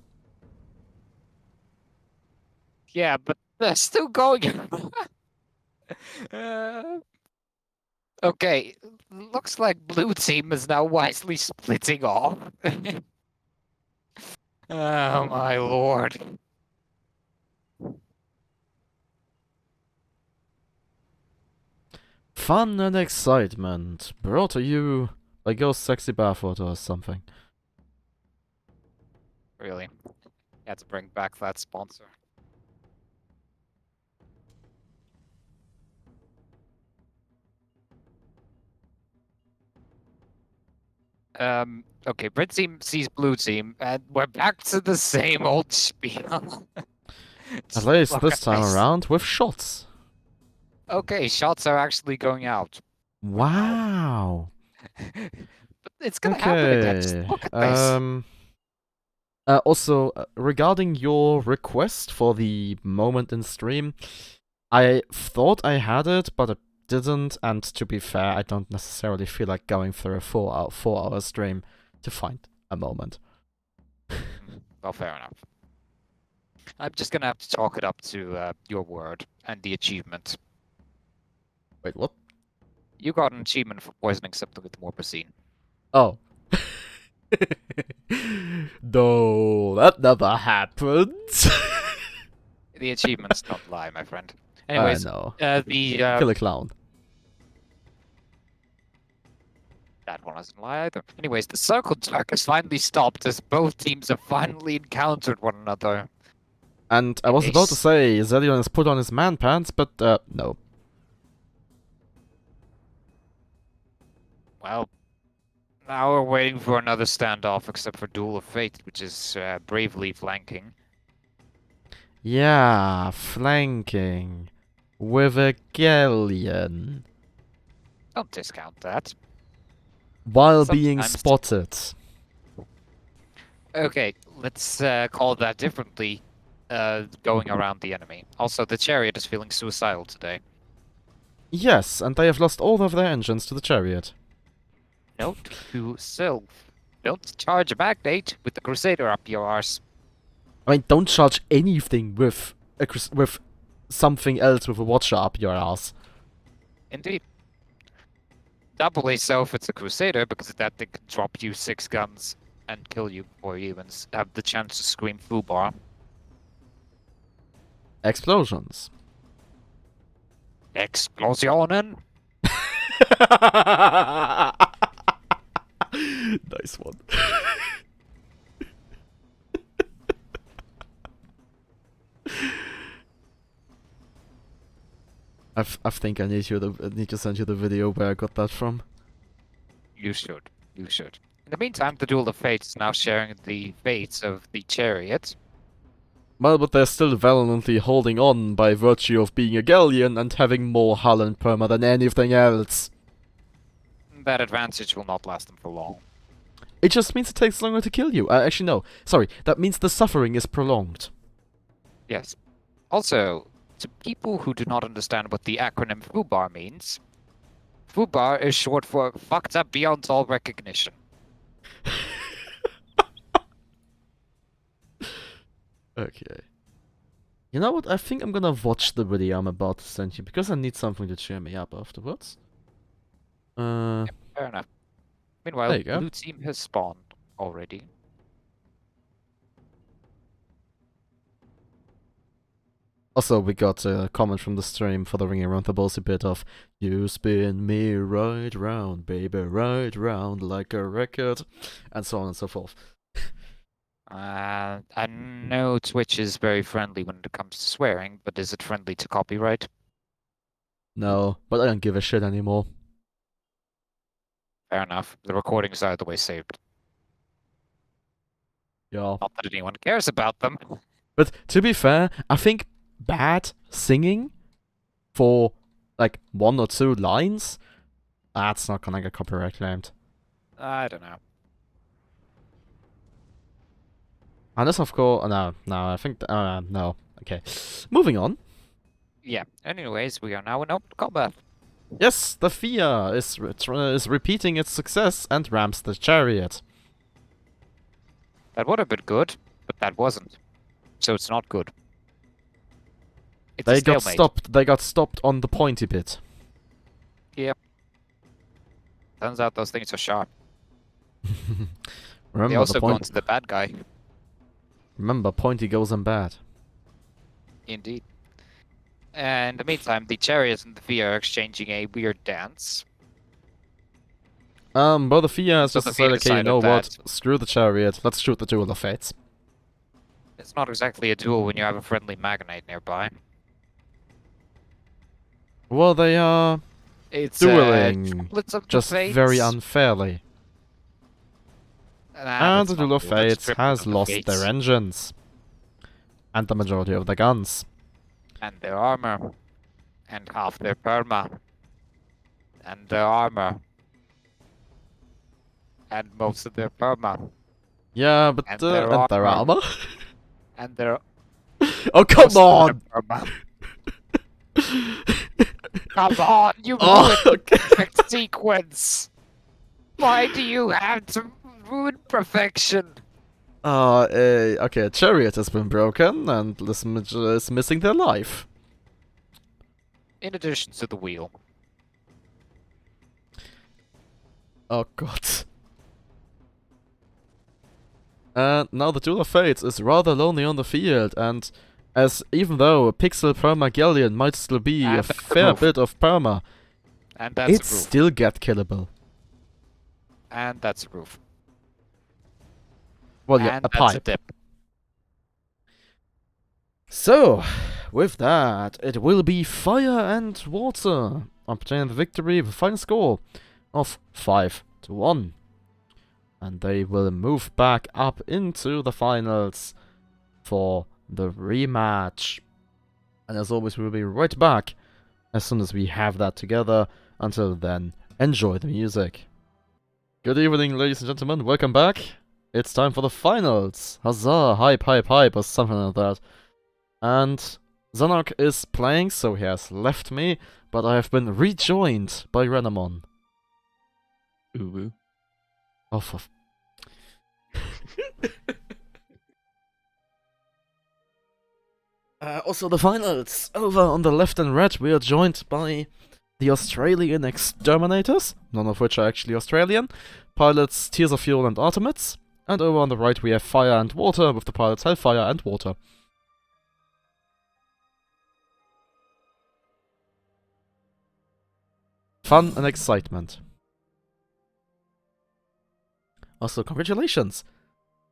Yeah, but they're still going. Okay, looks like blue team is now wisely splitting off. Oh my lord. Fun and excitement brought to you by Ghost Sexy Barefoot or something. Really? Had to bring back that sponsor. Okay, red team sees blue team, and we're back to the same old spiel. At least Look this at time this. around with shots. Okay, shots are actually going out. Wow. But it's gonna happen again. Just Okay. look at this. Also, regarding your request for the moment in stream, I thought I had it, but I didn't. And to be fair, I don't necessarily feel like going through a 4-hour stream to find a moment. Well, fair enough. I'm just gonna have to chalk it up to your word and the achievement. Wait, what? You got an achievement for poisoning something with morphine. Oh. No, that never happened. The achievements don't lie, my friend. Anyways, I know. the Kill a clown. that one doesn't lie either. Anyways, the circle jerk has finally stopped as both teams have finally encountered one another. And I was about to Nice. say Zelion has put on his man pants, but no. Well, now we're waiting for another standoff, except for Duel of Fate, which is bravely flanking. Yeah, flanking with a galleon Don't discount that. while being Sometimes. spotted. Okay, let's call that differently. Going around the enemy. Also, the chariot is feeling suicidal today. Yes, and they have lost all of their engines to the chariot. Note to self: don't charge a magnate with the Crusader up your arse. I mean, don't charge anything with with something else with a watcher up your ass. Indeed. Doubly so if it's a Crusader, because that thing can drop you 6 guns and kill you before you even have the chance to scream foobar. Explosions. Explosionen! Nice one. I think I need to send you the video where I got that from. You should. You should. In the meantime, the Duel of Fates is now sharing the fates of the chariot. Well, but they're still valiantly holding on by virtue of being a galleon and having more hull and perma than anything else. That advantage will not last them for long. It just means it takes longer to kill you. Actually, no. Sorry, that means the suffering is prolonged. Yes. Also, to people who do not understand what the acronym FUBAR means, FUBAR is short for fucked up beyond all recognition. Okay. You know what? I think I'm gonna watch the video I'm about to send you because I need something to cheer me up afterwards. Fair enough. Meanwhile, There you go. blue team has spawned already. Also, we got a comment from the stream for the ring around the ballsy bit of "You spin me right round, baby, right round like a record," and so on and so forth. I know Twitch is very friendly when it comes to swearing, but is it friendly to copyright? No, but I don't give a shit anymore. Fair enough. The recordings are the way saved. Yeah. Not that anyone cares about them. But to be fair, I think bad singing for like 1 or 2 lines, that's not gonna get copyright claimed. I don't know. Unless, of course, no, I think, no. Okay, moving on. Yeah. Anyways, we are now in open combat. Yes, the Fia is repeating its success and ramps the chariot. That would have been good, but that wasn't. So it's not good. It's a They got stalemate. stopped. They got stopped on the pointy bit. Yep. Turns out those things are sharp. Remember They also the go point. into the bad guy. Remember, pointy goes in bad. Indeed. And in the meantime, the chariots and the Fia are exchanging a weird dance. But the Fia has So just the Fia decided, okay, you know decided what? Screw the chariot. Let's shoot the Duel of Fates. It's not exactly a duel when you have a friendly Magnite nearby. Well, they are It's dueling triplets of the just fates. very unfairly. Nah, And that's the Duel not of duel, that's Fates triplets has of the lost fates. their engines. And the majority of the guns. And their armor. And half their perma. And their armor. And most of their perma. Yeah, but And and their their armor. armor? And their Oh, come most of on! their perma. Come on, you Oh, ruined the okay. perfect sequence! Why do you have to ruin perfection? Okay, a chariot has been broken, and this is missing their life. In addition to the wheel. Oh god. And now the Duel of Fates is rather lonely on the field, and as even though a pixel perma galleon might still be And a that's fair proof. bit of perma, And that's it's a roof. still get killable. And that's a roof. Well, yeah, And a that's a pipe. dip. So, with that, it will be fire and water obtaining the victory with a final score of 5-1. And they will move back up into the finals for the rematch. And as always, we'll be right back as soon as we have that together. Until then, enjoy the music. Good evening, ladies and gentlemen. Welcome back. It's time for the finals. Huzzah, hype, hype, hype, or something like that. And Zennoch is playing, so he has left me, but I have been rejoined by Renamon. Uwu. Oh, for Also, the finals! Over on the left and red, we are joined by the Australian Exterminators, none of which are actually Australian, pilots Tears of Fuel and Artemids, and over on the right we have Fire and Water, with the pilots Hellfire and Water. Fun and excitement. Also, congratulations!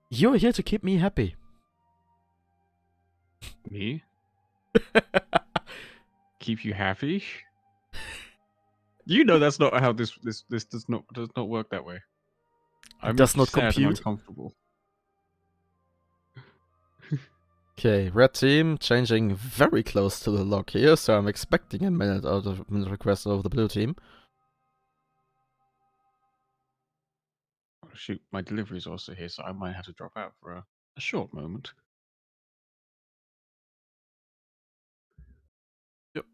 You're here to keep me happy. Me? Keep you happy? You know that's not how this does not work that way. I'm Does not sad and compute. uncomfortable. Okay, red team changing very close to the lock here, so I'm expecting a minute request over the blue team. Oh, shoot, my delivery's also here, so I might have to drop out for a short moment. Yep.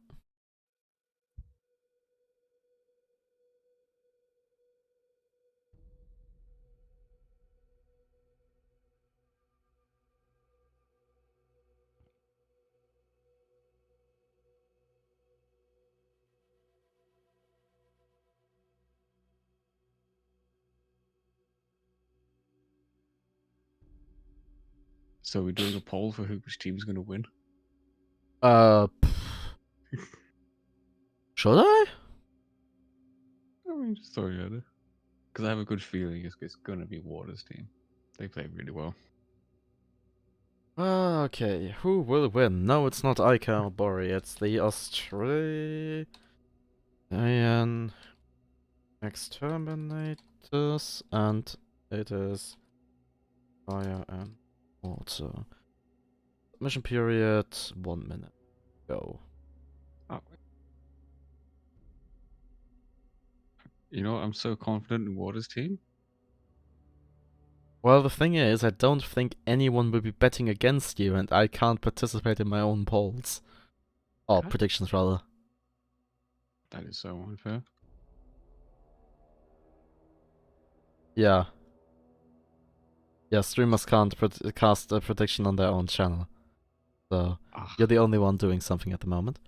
So we're doing a poll for which team's going to win. Should I? I mean, just throwing it at it. Because I have a good feeling it's going to be Water's team. They play really well. Okay, who will win? No, it's not Ica or Bori, it's the Australian Exterminators, and it is Fire and Water. Mission period, 1 minute. Go. Oh. You know, I'm so confident in Water's team. Well, the thing is, I don't think anyone will be betting against you, and I can't participate in my own polls. Or Okay. predictions, rather. That is so unfair. Yeah. Yeah, streamers can't cast a prediction on their own channel. So, Ah, you're the only one doing something at the moment.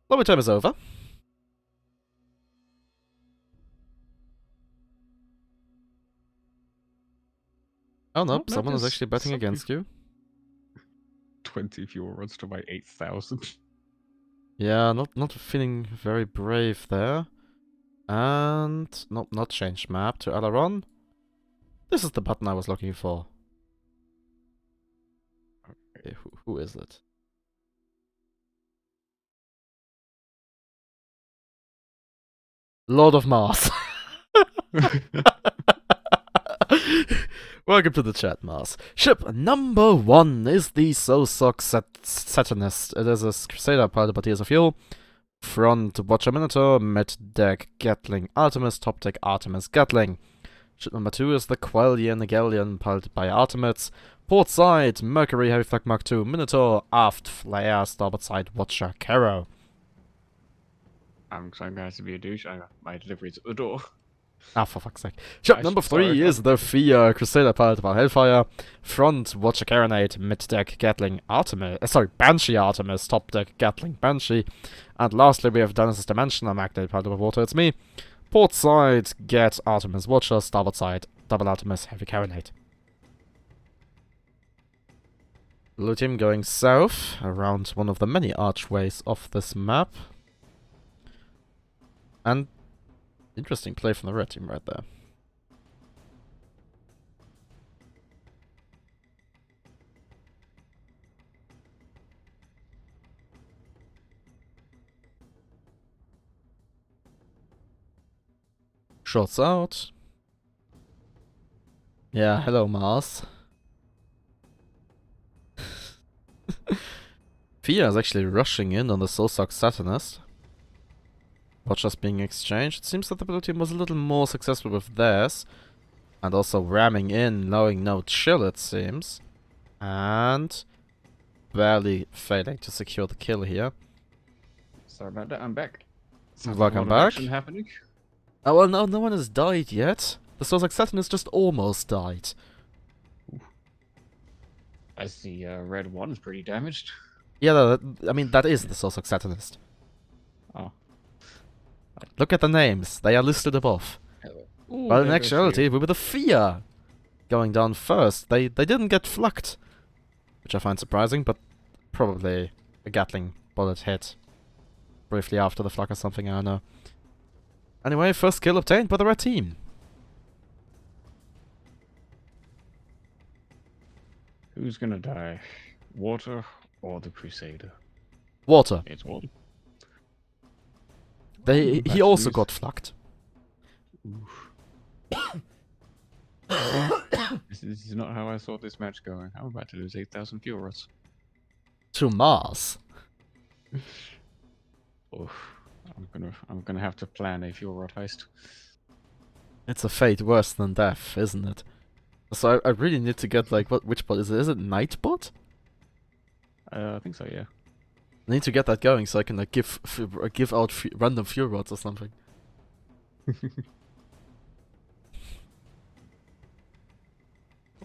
Lobby time is over. Oh no, not someone is just actually betting some against you. 20 fuel rods to my 8,000. Yeah, not feeling very brave there. And nope, not change map to Alaron. This is the button I was looking for. Okay, who is it? Lord of Mars. Welcome to the chat, Mars. Ship number 1 is the Sosok Satanist. It is a Crusader pilot by Tears of Fuel. Front Watcher Minotaur, mid deck Gatling Artemis, top deck Artemis Gatling. Ship number 2 is the Quellian Galleon piloted by Artemids. Port side Mercury Heavy Flag Mark II Minotaur, aft Flare, starboard side Watcher Caro. I'm going to be a douche. My delivery's at the door. Ah, for fuck's sake. Ship number 3 is the Fia Crusader piloted by Hellfire. Front Watcher Caronade, mid deck Gatling Artemis. Banshee Artemis, top deck Gatling Banshee. And lastly, we have Dennis's Dimension, a Magnet piloted by Water, it's me. Port side, get Artemis Watcher, starboard side, double Artemis Heavy Caronade. Blue team going south, around one of the many archways of this map. And interesting play from the red team right there. Shots out. Yeah, hello Mars. Fia is actually rushing in on the Sosok Satanist. Watchers being exchanged. It seems that the blue team was a little more successful with theirs. And also ramming in, knowing no chill it seems. And barely failing to secure the kill here. Sorry about that, I'm back. Welcome back. Happening. Oh well, no one has died yet. The Sosok Satanist just almost died. As the red one is pretty damaged. Yeah, no, I mean, that is the source of Satanist. Oh. Look at the names. They are listed above. Ooh, But in there goes actuality, Fear. we were the Fear going down first. They didn't get flucked, which I find surprising, but probably a Gatling bullet hit briefly after the fluck or something, I don't know. Anyway, first kill obtained by the red team. Who's gonna die? Water or the Crusader? Water. It's water. He About to also lose. got flucked. Oof. This is not how I saw this match going. I'm about to lose 8,000 fuel rods. To Mars. Oof. I'm gonna have to plan a fuel rod heist. It's a fate worse than death, isn't it? So I really need to get, like, which bot is it? Is it Nightbot? I think so, yeah. I need to get that going so I can, like, give out random fuel rods or something.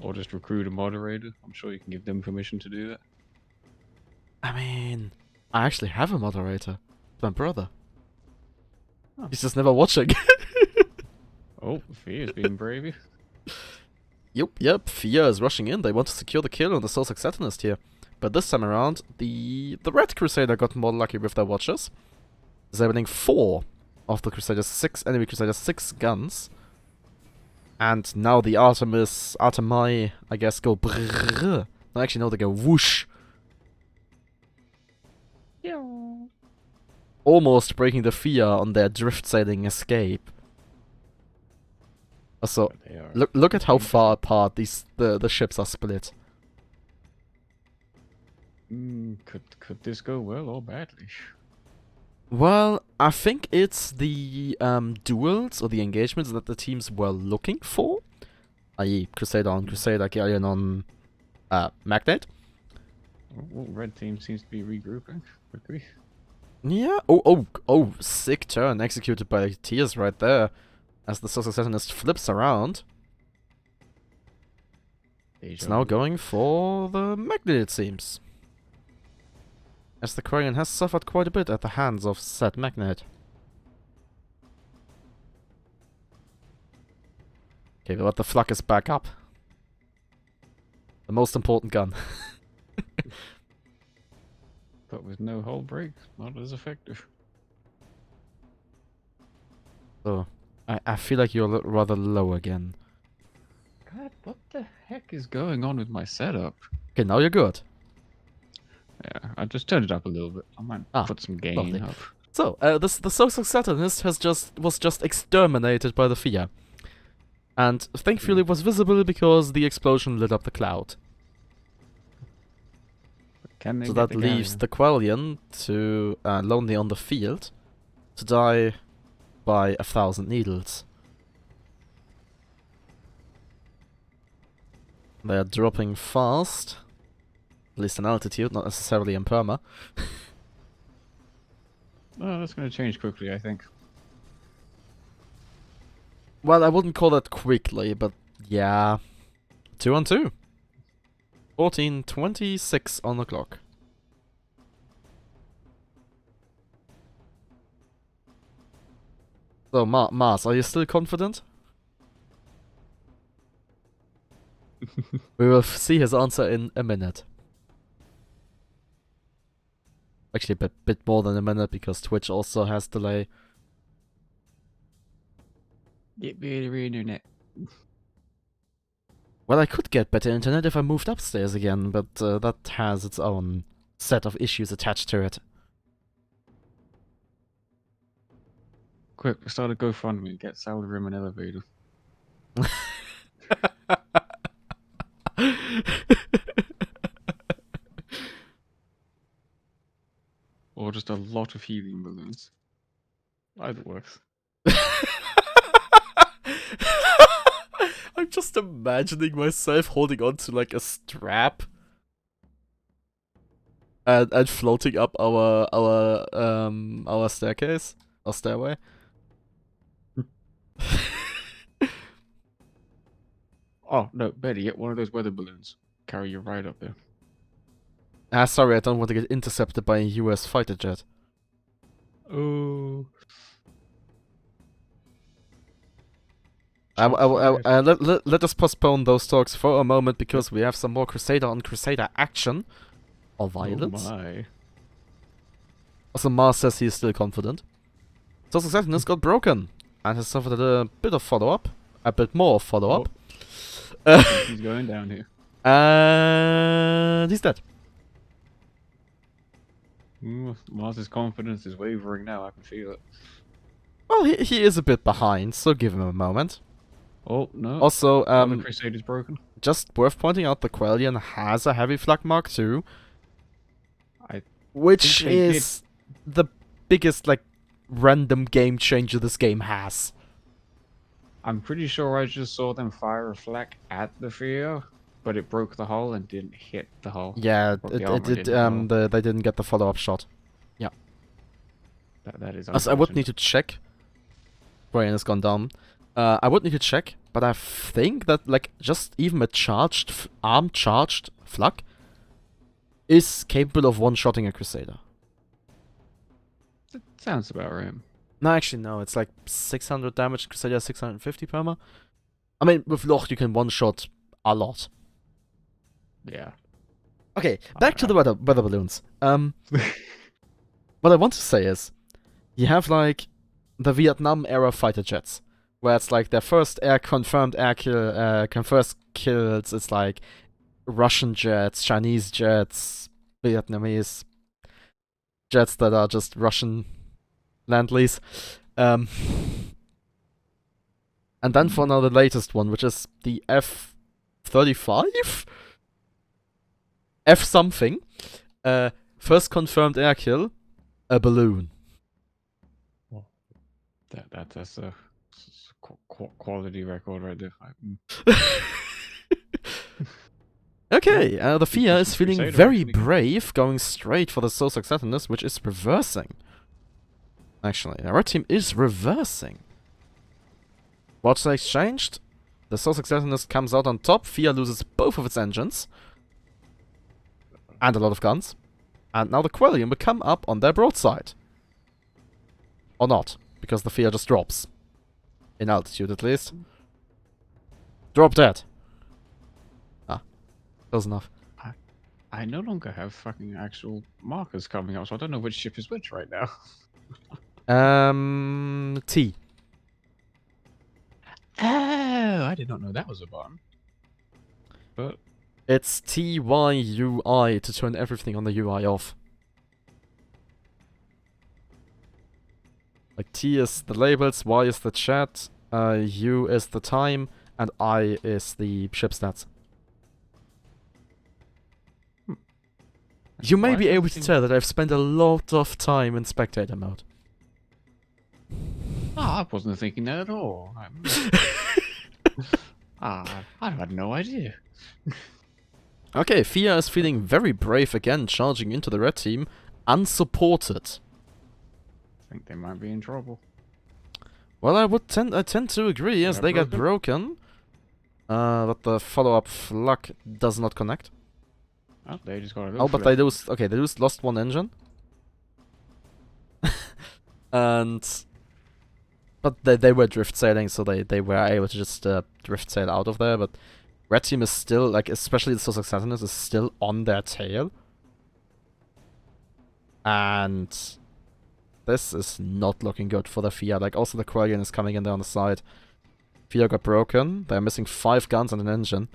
Or just recruit a moderator. I'm sure you can give them permission to do that. I mean, I actually have a moderator. It's my brother. Oh. He's just never watching. Oh, Fear's being brave. Yep, Fia is rushing in. They want to secure the kill on the Soul's Satanist here. But this time around, the Red Crusader got more lucky with their watchers. Disabling 4 of the Crusader's enemy Crusader's 6 guns. And now the Artemi, I guess, go brrrr. No, actually, no, they go whoosh. Almost breaking the Fia on their drift sailing escape. Also, look at how far apart the ships are split. Could this go well or badly? Well, I think it's the duels or the engagements that the teams were looking for, i.e. Crusader on Crusader, Galleon on Magnet. Oh, red team seems to be regrouping quickly. Yeah. Oh! Sick turn executed by Tears right there, as the Social Satanist flips around. It's now going for the Magnet, it seems. As the Quarian has suffered quite a bit at the hands of said Magnet. Okay, but the flak is back up. The most important gun. But with no hull break, not as effective. So, I feel like you're rather low again. God, what the heck is going on with my setup? Okay, now you're good. Yeah, I just turned it up a little bit. I might put some gain lovely. up. So, the Social Satanist was just exterminated by the Fia. And thankfully it was visible because the explosion lit up the cloud. Can they So get that the leaves Galleon? the Quellion to lonely on the field to die by 1,000 needles. They are dropping fast, at least in altitude, not necessarily in perma. Oh, that's going to change quickly, I think. Well, I wouldn't call that quickly, but yeah. 2 on 2. 14:26 on the clock. So, Mars, are you still confident? We will see his answer in a minute. Actually, a bit more than a minute, because Twitch also has delay. Get better internet. Well, I could get better internet if I moved upstairs again, but that has its own set of issues attached to it. Quick, start a GoFundMe. Get Sally Rim an elevator. Or just a lot of helium balloons. Either works. I'm just imagining myself holding on to like a strap and floating up our staircase, our stairway. Oh, no, better get one of those weather balloons. Carry you right up there. Ah, sorry, I don't want to get intercepted by a US fighter jet. Oh. Let us postpone those talks for a moment because we have some more Crusader on Crusader action. Or violence. Oh my. Also, Mars says he is still confident. So Successionist got broken and has suffered a bit of follow-up. A bit more follow-up. He's going down here. And he's dead. Mars's confidence is wavering now, I can feel it. Well, he is a bit behind, so give him a moment. Oh, no. Also, the Crusade is broken. just worth pointing out, the Quellion has a Heavy Flak Mark II. I which think they is the biggest, like, random game changer this game has. I'm pretty sure I just saw them fire a flak at the Theo, but it broke the hull and didn't hit the hull. Yeah, Broke the it armor, did, didn't the hull. they didn't get the follow-up shot. Yeah. That is Also, I would need unfortunate. to check. Brian has gone down. I would need to check, but I think that, like, just even a charged, arm-charged flak is capable of one-shotting a Crusader. That sounds about right. No, actually, no. It's like 600 damage, Crusader 650 perma. I mean, with Loch, you can one-shot a lot. Yeah. Okay, back to the weather balloons. What I want to say is, you have, like, the Vietnam-era fighter jets, where it's like their first confirmed air kill, first kills, it's like Russian jets, Chinese jets, Vietnamese jets that are just Russian land-lease. And then for now the latest one, which is the F-35? F-something. First confirmed air kill, a balloon. That's a quality record right there. Okay, the Fia is feeling Crusader very actually. brave, going straight for the Soul Successionist, which is reversing. Actually, our team is reversing. What's exchanged? The Soul Successionist comes out on top, Fia loses both of its engines. And a lot of guns. And now the Quellion will come up on their broadside. Or not, because the Fia just drops. In altitude, at least. Drop dead. Ah, close enough. I no longer have fucking actual markers coming up, so I don't know which ship is which right now. T. Oh, I did not know that was a button. But It's TYUI to turn everything on the UI off. Like T is the labels, Y is the chat, U is the time, and I is the ship stats. You may why be is able to everything- tell that I've spent a lot of time in spectator mode. I wasn't thinking that at all. I had no idea. Okay, Fia is feeling very brave again, charging into the red team, unsupported. I think they might be in trouble. Well, I tend to agree, yes, got they got broken. But the follow-up flak does not connect. Oh, they just got a little Oh, but they lose, okay, they lost one engine. But they were drift sailing, so they were able to just drift sail out of there, but red team is still, like, especially the Sussex Sentinels, is still on their tail. And this is not looking good for the Fia. Like, also the Quellion is coming in there on the side. Fia got broken. They're missing 5 guns and an engine.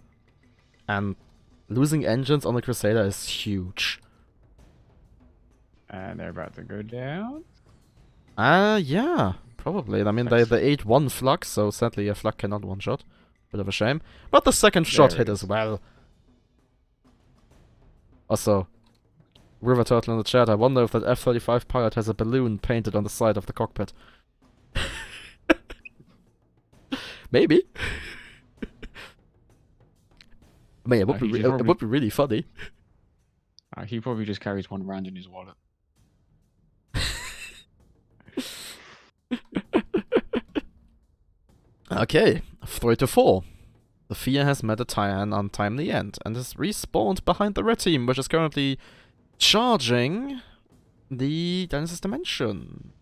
And losing engines on the Crusader is huge. And they're about to go down. Yeah, probably. I mean, they ate 1 flak, so sadly a flak cannot one-shot. Bit of a shame. But the second shot There hit it as well. Also, River Turtle in the chat, I wonder if that F-35 pilot has a balloon painted on the side of the cockpit. Maybe. I mean, it would, it would be really funny. He probably just carries one around in his wallet. Okay, 3-4. The Fia has met an untimely end and is respawned behind the red team, which is currently charging the Genesis Dimension.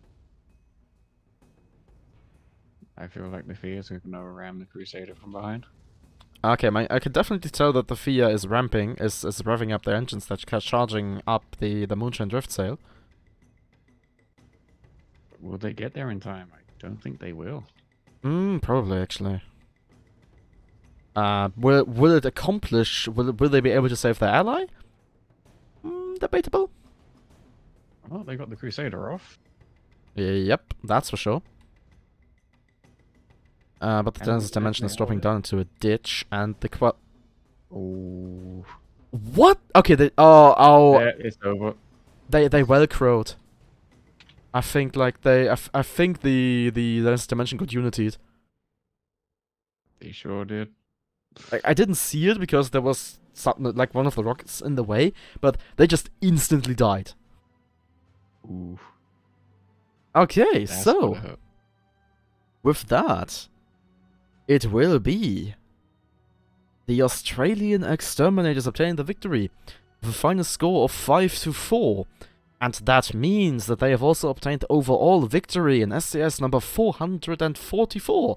I feel like the Fears are gonna ram the Crusader from behind. Okay, I can definitely tell that the FIA is ramping, is revving up their engines, that's charging up the Moonshine Drift Sail. Will they get there in time? I don't think they will. Probably actually. Will it accomplish? Will they be able to save their ally? Debatable. Well, they got the Crusader off. Yep, that's for sure. But the And Genesis they Dimension is dropping hold it. down into a ditch, and the Oh, What? Okay, oh, yeah, it's over. they velcroed. I think like I think the Genesis Dimension got unitied. They sure did. I didn't see it because there was something like one of the rockets in the way, but they just instantly died. Ooh, Okay, that's so gotta hurt. with that, it will be the Australian Exterminators obtaining the victory with a final score of 5-4. And that means that they have also obtained overall victory in SCS number 444.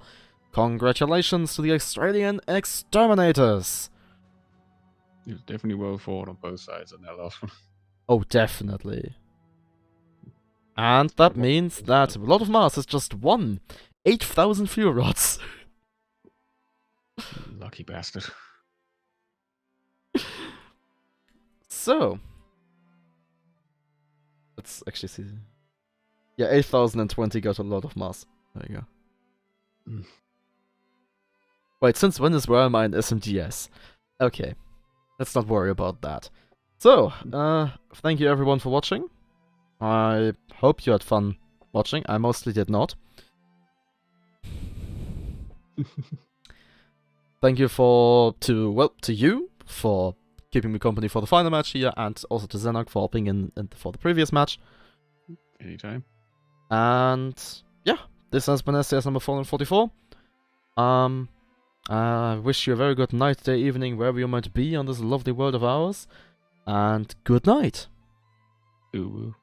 Congratulations to the Australian Exterminators! It was definitely well fought on both sides on that last one. Oh, definitely. And that means that a lot of Mars has just won 8,000 fuel rods. Lucky bastard. So, let's actually see. Yeah, 8,020 got a lot of Mars. There you go. Mm. Wait, since when is Realma in SMGS? Okay, let's not worry about that. So, thank you everyone for watching. I hope you had fun watching. I mostly did not. Thank you to you for keeping me company for the final match here, and also to Zennoch for helping in for the previous match. Anytime. And yeah, this has been SCS number 444. I wish you a very good night, day, evening, wherever you might be on this lovely world of ours. And good night. Ooh.